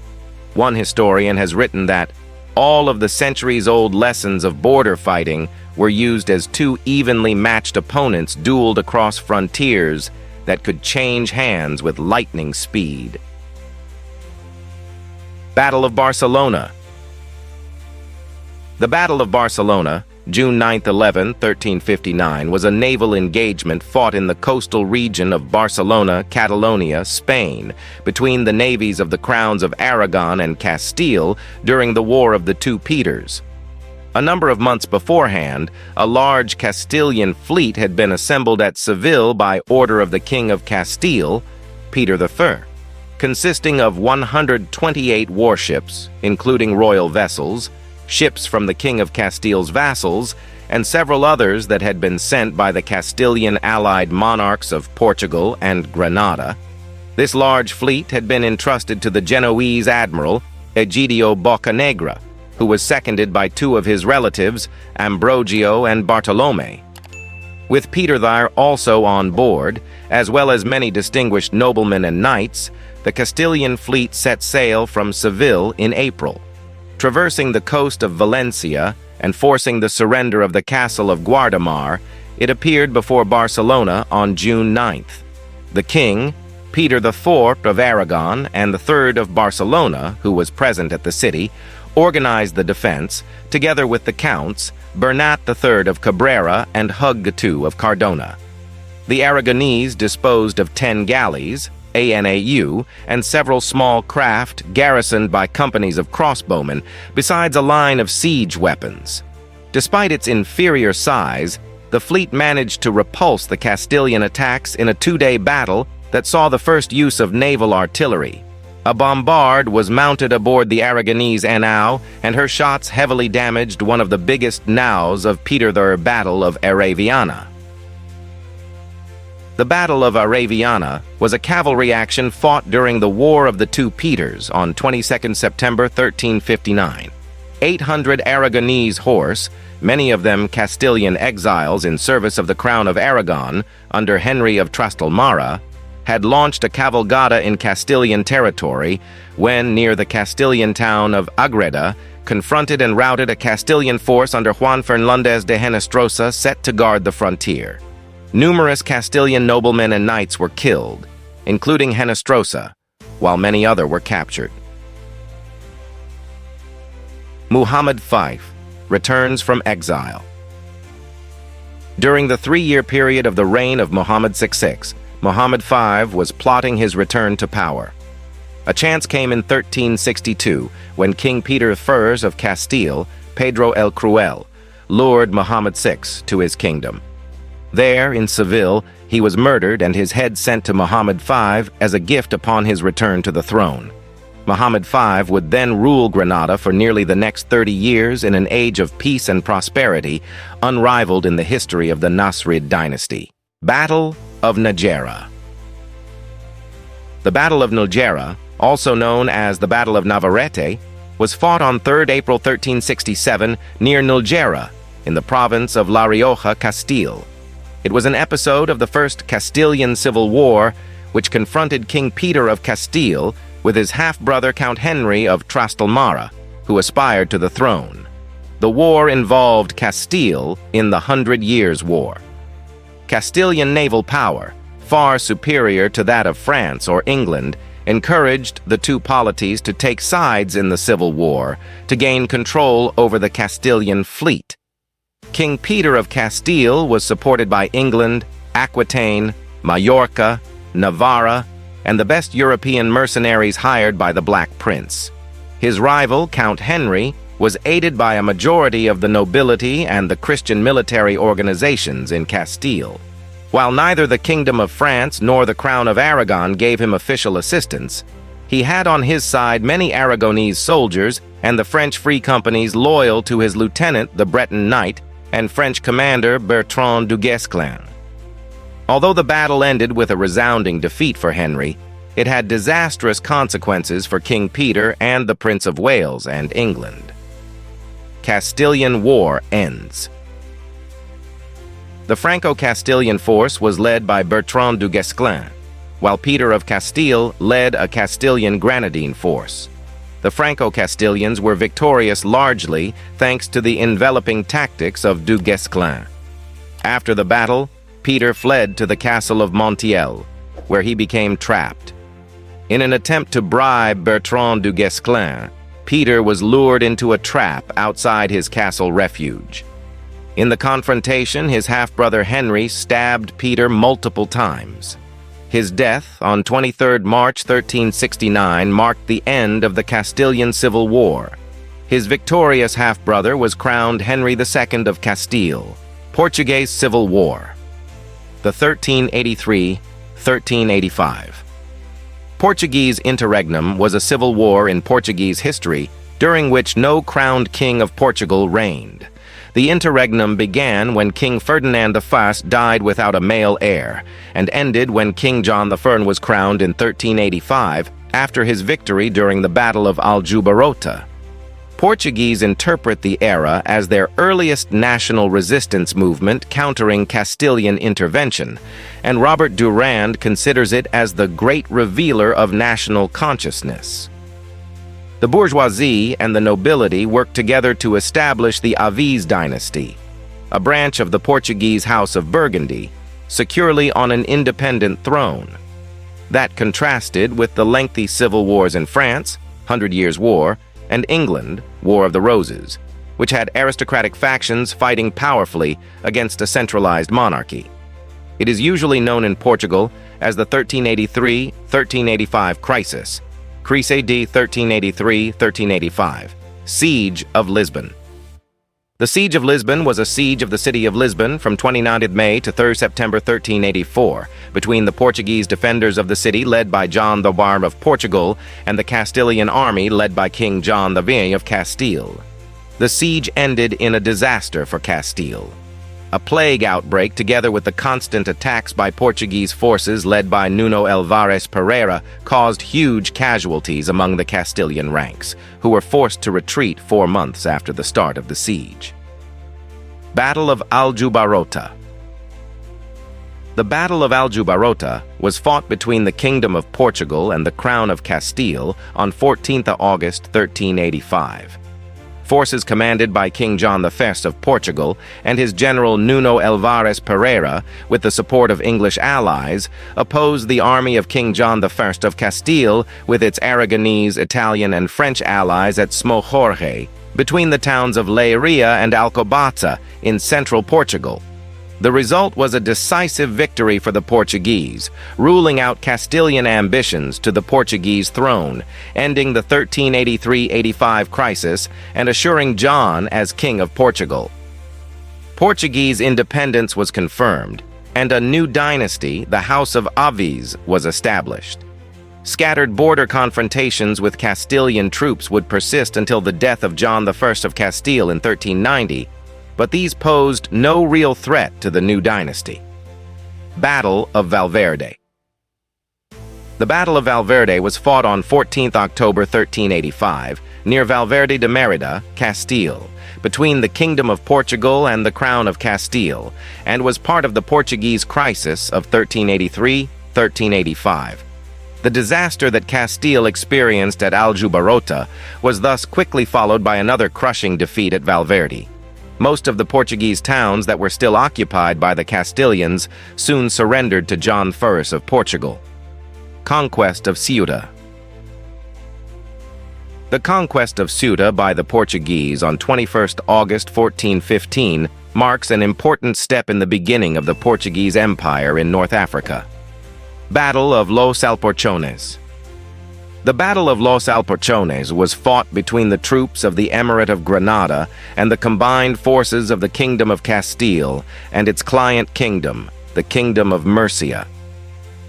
S1: One historian has written that all of the centuries-old lessons of border fighting were used as two evenly matched opponents dueled across frontiers that could change hands with lightning speed. Battle of Barcelona. The Battle of Barcelona, June 9–11, 1359, was a naval engagement fought in the coastal region of Barcelona, Catalonia, Spain, between the navies of the crowns of Aragon and Castile during the War of the Two Peters. A number of months beforehand, a large Castilian fleet had been assembled at Seville by order of the King of Castile, Peter I. Consisting of 128 warships, including royal vessels, ships from the King of Castile's vassals, and several others that had been sent by the Castilian allied monarchs of Portugal and Granada. This large fleet had been entrusted to the Genoese admiral, Egidio Boccanegra, who was seconded by two of his relatives, Ambrogio and Bartolome. With Peter there also on board, as well as many distinguished noblemen and knights, the Castilian fleet set sail from Seville in April. Traversing the coast of Valencia and forcing the surrender of the castle of Guardamar, it appeared before Barcelona on June 9th. The king, Peter IV of Aragon, and the third of Barcelona, who was present at the city, organized the defense, together with the counts, Bernat III of Cabrera and Hug II of Cardona. The Aragonese disposed of 10 galleys, ANAU, and several small craft garrisoned by companies of crossbowmen, besides a line of siege weapons. Despite its inferior size, the fleet managed to repulse the Castilian attacks in a two-day battle that saw the first use of naval artillery. A bombard was mounted aboard the Aragonese Anau, and her shots heavily damaged one of the biggest naus of Peter their Battle of Araviana. The Battle of Araviana was a cavalry action fought during the War of the Two Peters on 22 September 1359. 800 Aragonese horse, many of them Castilian exiles in service of the Crown of Aragon under Henry of Trastalmara, had launched a cavalcada in Castilian territory when, near the Castilian town of Agreda, confronted and routed a Castilian force under Juan Fernández de Henestrosa set to guard the frontier. Numerous Castilian noblemen and knights were killed, including Henestrosa, while many others were captured. Muhammad V returns from exile. During the 3-year period of the reign of Muhammad VI, Muhammad V was plotting his return to power. A chance came in 1362 when King Peter I of Castile, Pedro el Cruel, lured Muhammad VI to his kingdom. There, in Seville, he was murdered and his head sent to Muhammad V as a gift upon his return to the throne. Muhammad V would then rule Granada for nearly the next 30 years in an age of peace and prosperity, unrivaled in the history of the Nasrid dynasty. Battle of Najera. The Battle of Najera, also known as the Battle of Navarrete, was fought on 3 April 1367 near Najera, in the province of La Rioja, Castile. It was an episode of the First Castilian Civil War, which confronted King Peter of Castile with his half-brother Count Henry of Trastalmara, who aspired to the throne. The war involved Castile in the 100 Years' War. Castilian naval power, far superior to that of France or England, encouraged the two polities to take sides in the Civil War to gain control over the Castilian fleet. King Peter of Castile was supported by England, Aquitaine, Majorca, Navarra, and the best European mercenaries hired by the Black Prince. His rival, Count Henry, was aided by a majority of the nobility and the Christian military organizations in Castile. While neither the Kingdom of France nor the Crown of Aragon gave him official assistance, he had on his side many Aragonese soldiers and the French free companies loyal to his lieutenant, the Breton Knight, and French commander Bertrand du Guesclin. Although the battle ended with a resounding defeat for Henry, it had disastrous consequences for King Peter and the Prince of Wales and England. Castilian War ends. The Franco-Castilian force was led by Bertrand du Guesclin, while Peter of Castile led a Castilian grenadine force. The Franco-Castilians were victorious largely thanks to the enveloping tactics of du Guesclin. After the battle, Peter fled to the castle of Montiel, where he became trapped. In an attempt to bribe Bertrand du Guesclin, Peter was lured into a trap outside his castle refuge. In the confrontation, his half-brother Henry stabbed Peter multiple times. His death on 23 March 1369 marked the end of the Castilian Civil War. His victorious half-brother was crowned Henry II of Castile. Portuguese Civil War. The 1383-1385. Portuguese interregnum was a civil war in Portuguese history during which no crowned king of Portugal reigned. The interregnum began when King Ferdinand I died without a male heir, and ended when King John I was crowned in 1385 after his victory during the Battle of Aljubarrota. Portuguese interpret the era as their earliest national resistance movement countering Castilian intervention, and Robert Durand considers it as the great revealer of national consciousness. The bourgeoisie and the nobility worked together to establish the Aviz dynasty, a branch of the Portuguese House of Burgundy, securely on an independent throne. That contrasted with the lengthy civil wars in France, 100 Years' War, and England, War of the Roses, which had aristocratic factions fighting powerfully against a centralized monarchy. It is usually known in Portugal as the 1383-1385 crisis, Crise de 1383-1385, Siege of Lisbon. The Siege of Lisbon was a siege of the city of Lisbon from 29 May to 3 September 1384 between the Portuguese defenders of the city led by John the Warm of Portugal and the Castilian army led by King John the Vieux of Castile. The siege ended in a disaster for Castile. A plague outbreak, together with the constant attacks by Portuguese forces led by Nuno Álvares Pereira, caused huge casualties among the Castilian ranks, who were forced to retreat 4 months after the start of the siege. Battle of Aljubarrota. The Battle of Aljubarrota was fought between the Kingdom of Portugal and the Crown of Castile on 14 August 1385. Forces commanded by King John I of Portugal and his general Nuno Álvares Pereira, with the support of English allies, opposed the army of King John I of Castile with its Aragonese, Italian, and French allies at Smojorge, between the towns of Leiria and Alcobaça in central Portugal. The result was a decisive victory for the Portuguese, ruling out Castilian ambitions to the Portuguese throne, ending the 1383-85 crisis and assuring John as King of Portugal. Portuguese independence was confirmed, and a new dynasty, the House of Aviz, was established. Scattered border confrontations with Castilian troops would persist until the death of John I of Castile in 1390, but these posed no real threat to the new dynasty. Battle of Valverde. The Battle of Valverde was fought on 14 October 1385 near Valverde de Merida, Castile, between the Kingdom of Portugal and the Crown of Castile, and was part of the Portuguese crisis of 1383-1385. The disaster that Castile experienced at Aljubarrota was thus quickly followed by another crushing defeat at Valverde. Most of the Portuguese towns that were still occupied by the Castilians soon surrendered to John I of Portugal. Conquest of Ceuta. The conquest of Ceuta by the Portuguese on 21st August 1415 marks an important step in the beginning of the Portuguese Empire in North Africa. Battle of Los Alporchones. The Battle of Los Alporchones was fought between the troops of the Emirate of Granada and the combined forces of the Kingdom of Castile and its client kingdom, the Kingdom of Murcia.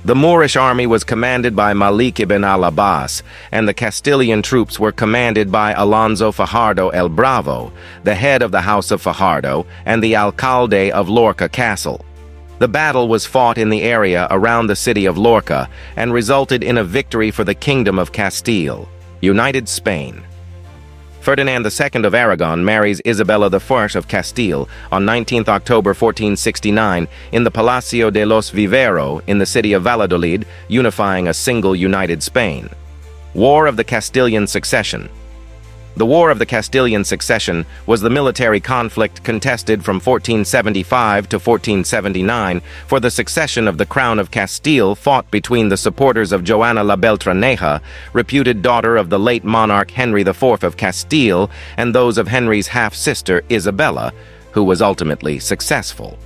S1: The Moorish army was commanded by Malik ibn al-Abbas, and the Castilian troops were commanded by Alonso Fajardo el Bravo, the head of the House of Fajardo and the alcalde of Lorca Castle. The battle was fought in the area around the city of Lorca and resulted in a victory for the Kingdom of Castile, United Spain. Ferdinand II of Aragon marries Isabella I of Castile on 19 October 1469 in the Palacio de los Vivero in the city of Valladolid, unifying a single united Spain. War of the Castilian Succession. The War of the Castilian Succession was the military conflict contested from 1475 to 1479 for the succession of the Crown of Castile, fought between the supporters of Joana la Beltraneja, reputed daughter of the late monarch Henry IV of Castile, and those of Henry's half-sister Isabella, who was ultimately successful.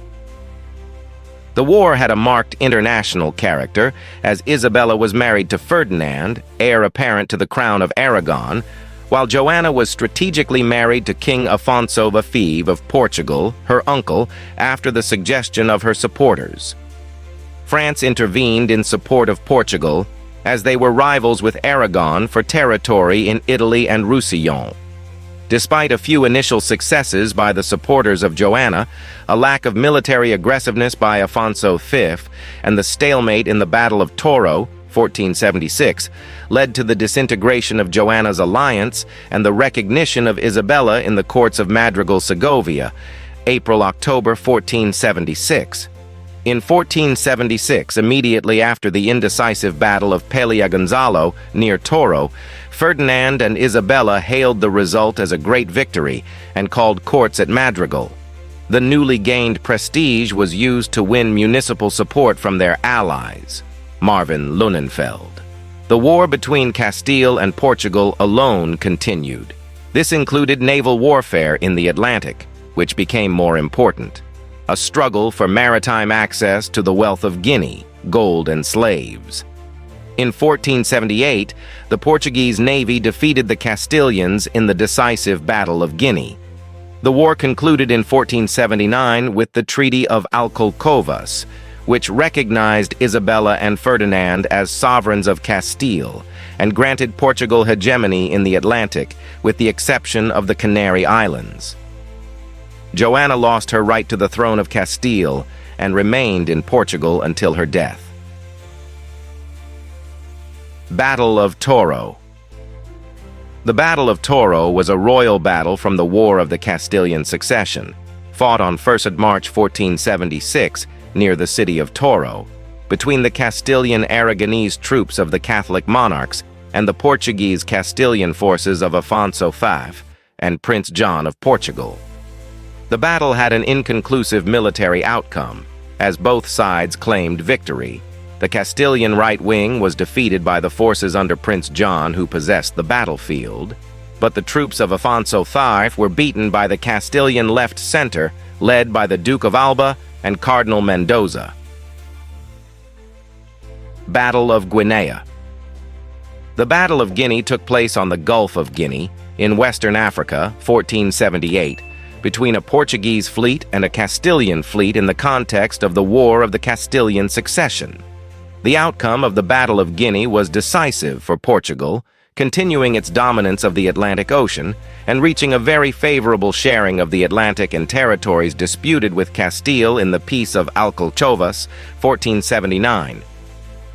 S1: The war had a marked international character, as Isabella was married to Ferdinand, heir apparent to the crown of Aragon, while Joanna was strategically married to King Afonso V of Portugal, her uncle, after the suggestion of her supporters. France intervened in support of Portugal, as they were rivals with Aragon for territory in Italy and Roussillon. Despite a few initial successes by the supporters of Joanna, a lack of military aggressiveness by Afonso V, and the stalemate in the Battle of Toro, 1476, led to the disintegration of Joanna's alliance and the recognition of Isabella in the courts of Madrigal Segovia, April-October 1476. In 1476, immediately after the indecisive Battle of Peleagonzalo near Toro, Ferdinand and Isabella hailed the result as a great victory and called courts at Madrigal. The newly gained prestige was used to win municipal support from their allies, Marvin Lunenfeld. The war between Castile and Portugal alone continued. This included naval warfare in the Atlantic, which became more important. A struggle for maritime access to the wealth of Guinea, gold and slaves. In 1478, the Portuguese navy defeated the Castilians in the decisive Battle of Guinea. The war concluded in 1479 with the Treaty of Alcolcovas, which recognized Isabella and Ferdinand as sovereigns of Castile and granted Portugal hegemony in the Atlantic, with the exception of the Canary Islands. Joanna lost her right to the throne of Castile and remained in Portugal until her death. Battle of Toro. The Battle of Toro was a royal battle from the War of the Castilian Succession, fought on 1st March 1476 near the city of Toro, between the Castilian Aragonese troops of the Catholic monarchs and the Portuguese Castilian forces of Afonso V and Prince John of Portugal. The battle had an inconclusive military outcome, as both sides claimed victory. The Castilian right wing was defeated by the forces under Prince John, who possessed the battlefield, but the troops of Afonso V were beaten by the Castilian left center, led by the Duke of Alba and Cardinal Mendoza. Battle of Guinea. The Battle of Guinea took place on the Gulf of Guinea, in Western Africa, 1478, between a Portuguese fleet and a Castilian fleet in the context of the War of the Castilian Succession. The outcome of the Battle of Guinea was decisive for Portugal, continuing its dominance of the Atlantic Ocean and reaching a very favorable sharing of the Atlantic and territories disputed with Castile in the Peace of Alcolchovas, 1479.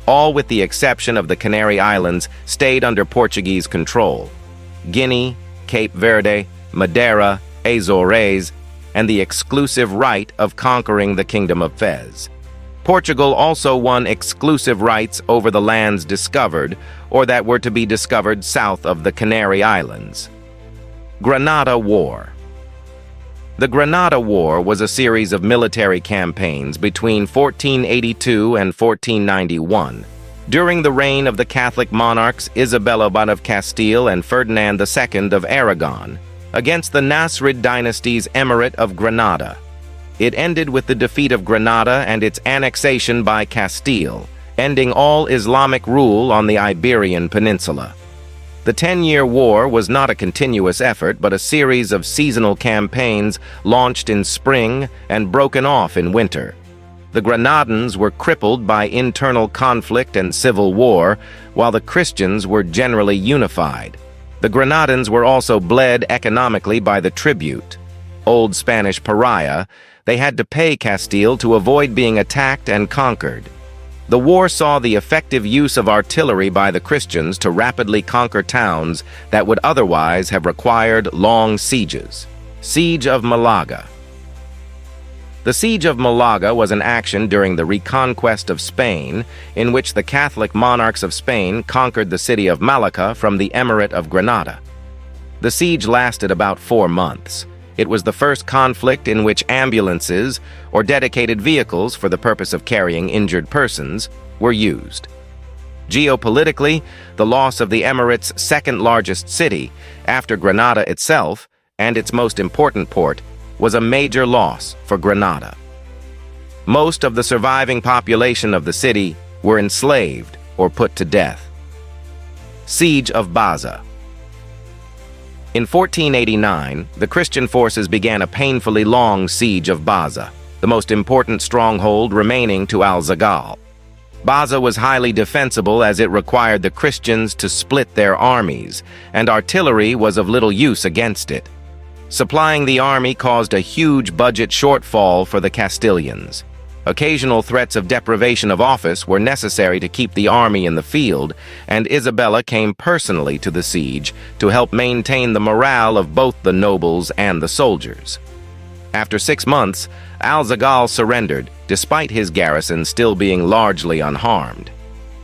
S1: All with the exception of the Canary Islands stayed under Portuguese control. Guinea, Cape Verde, Madeira, Azores, and the exclusive right of conquering the Kingdom of Fez. Portugal also won exclusive rights over the lands discovered or that were to be discovered south of the Canary Islands. Granada War. The Granada War was a series of military campaigns between 1482 and 1491, during the reign of the Catholic monarchs Isabella of Castile and Ferdinand II of Aragon, against the Nasrid dynasty's Emirate of Granada. It ended with the defeat of Granada and its annexation by Castile, ending all Islamic rule on the Iberian Peninsula. The 10-year war was not a continuous effort, but a series of seasonal campaigns launched in spring and broken off in winter. The Granadans were crippled by internal conflict and civil war, while the Christians were generally unified. The Granadans were also bled economically by the tribute, Old Spanish pariah. They had to pay Castile to avoid being attacked and conquered. The war saw the effective use of artillery by the Christians to rapidly conquer towns that would otherwise have required long sieges. Siege of Malaga. The Siege of Malaga was an action during the Reconquest of Spain, in which the Catholic monarchs of Spain conquered the city of Malacca from the Emirate of Granada. The siege lasted about 4 months. It was the first conflict in which ambulances, or dedicated vehicles for the purpose of carrying injured persons, were used. Geopolitically, the loss of the Emirate's second-largest city, after Granada itself, and its most important port, was a major loss for Granada. Most of the surviving population of the city were enslaved or put to death. Siege of Baza. In 1489, the Christian forces began a painfully long siege of Baza, the most important stronghold remaining to Al-Zagal. Baza was highly defensible as it required the Christians to split their armies, and artillery was of little use against it. Supplying the army caused a huge budget shortfall for the Castilians. Occasional threats of deprivation of office were necessary to keep the army in the field, and Isabella came personally to the siege to help maintain the morale of both the nobles and the soldiers. After 6 months, Al-Zagal surrendered, despite his garrison still being largely unharmed.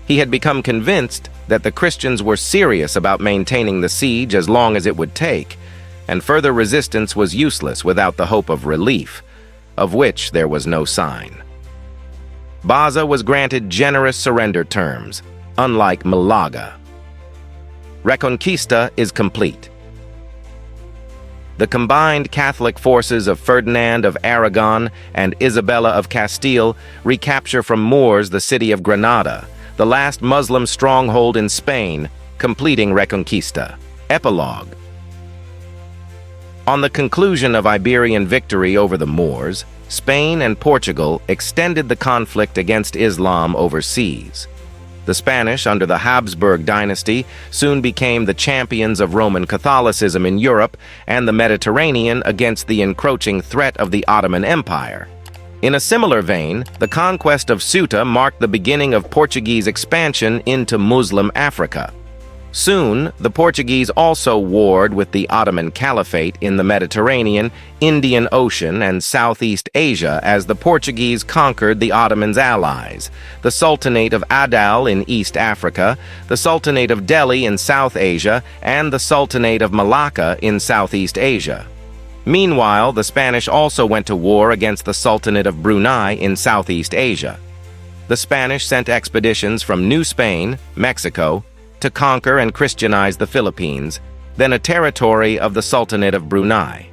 S1: He had become convinced that the Christians were serious about maintaining the siege as long as it would take, and further resistance was useless without the hope of relief, of which there was no sign. Baza was granted generous surrender terms, unlike Malaga. Reconquista is complete. The combined Catholic forces of Ferdinand of Aragon and Isabella of Castile recapture from Moors the city of Granada, the last Muslim stronghold in Spain, completing Reconquista. Epilogue. On the conclusion of Iberian victory over the Moors, Spain and Portugal extended the conflict against Islam overseas. The Spanish, under the Habsburg dynasty, soon became the champions of Roman Catholicism in Europe and the Mediterranean against the encroaching threat of the Ottoman Empire. In a similar vein, the conquest of Ceuta marked the beginning of Portuguese expansion into Muslim Africa. Soon, the Portuguese also warred with the Ottoman Caliphate in the Mediterranean, Indian Ocean, and Southeast Asia as the Portuguese conquered the Ottomans' allies, the Sultanate of Adal in East Africa, the Sultanate of Delhi in South Asia, and the Sultanate of Malacca in Southeast Asia. Meanwhile, the Spanish also went to war against the Sultanate of Brunei in Southeast Asia. The Spanish sent expeditions from New Spain, Mexico, to conquer and Christianize the Philippines, then a territory of the Sultanate of Brunei.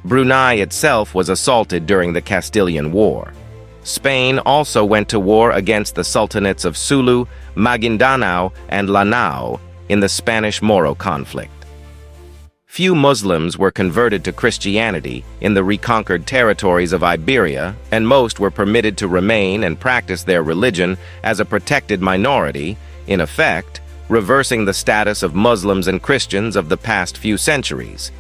S1: Brunei itself was assaulted during the Castilian War. Spain also went to war against the Sultanates of Sulu, Maguindanao, and Lanao in the Spanish-Moro conflict. Few Muslims were converted to Christianity in the reconquered territories of Iberia, and most were permitted to remain and practice their religion as a protected minority, in effect, reversing the status of Muslims and Christians of the past few centuries.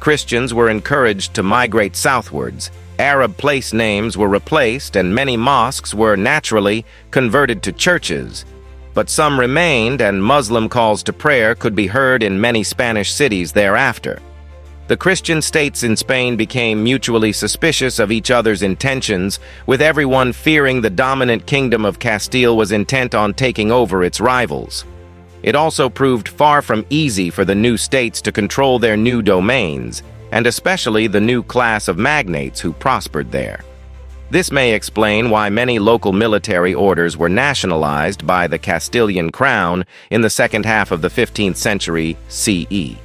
S1: Christians were encouraged to migrate southwards, Arab place names were replaced, and many mosques were naturally converted to churches. but some remained, and Muslim calls to prayer could be heard in many Spanish cities thereafter. The Christian states in Spain became mutually suspicious of each other's intentions, with everyone fearing the dominant kingdom of Castile was intent on taking over its rivals. It also proved far from easy for the new states to control their new domains, and especially the new class of magnates who prospered there. This may explain why many local military orders were nationalized by the Castilian crown in the second half of the 15th century CE.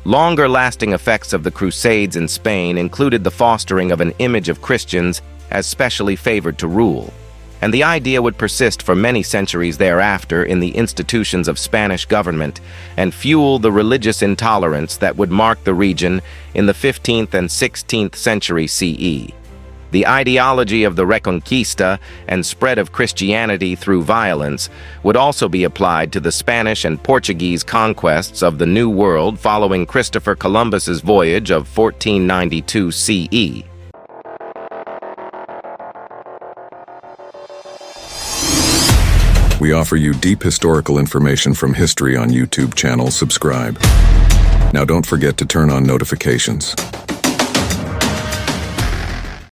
S1: Longer-lasting effects of the Crusades in Spain included the fostering of an image of Christians as specially favored to rule, and the idea would persist for many centuries thereafter in the institutions of Spanish government and fuel the religious intolerance that would mark the region in the 15th and 16th century CE. The ideology of the Reconquista and spread of Christianity through violence would also be applied to the Spanish and Portuguese conquests of the New World following Christopher Columbus's voyage of 1492 CE.
S2: We offer you deep historical information from history on YouTube channel. Subscribe. Now don't forget to turn on notifications.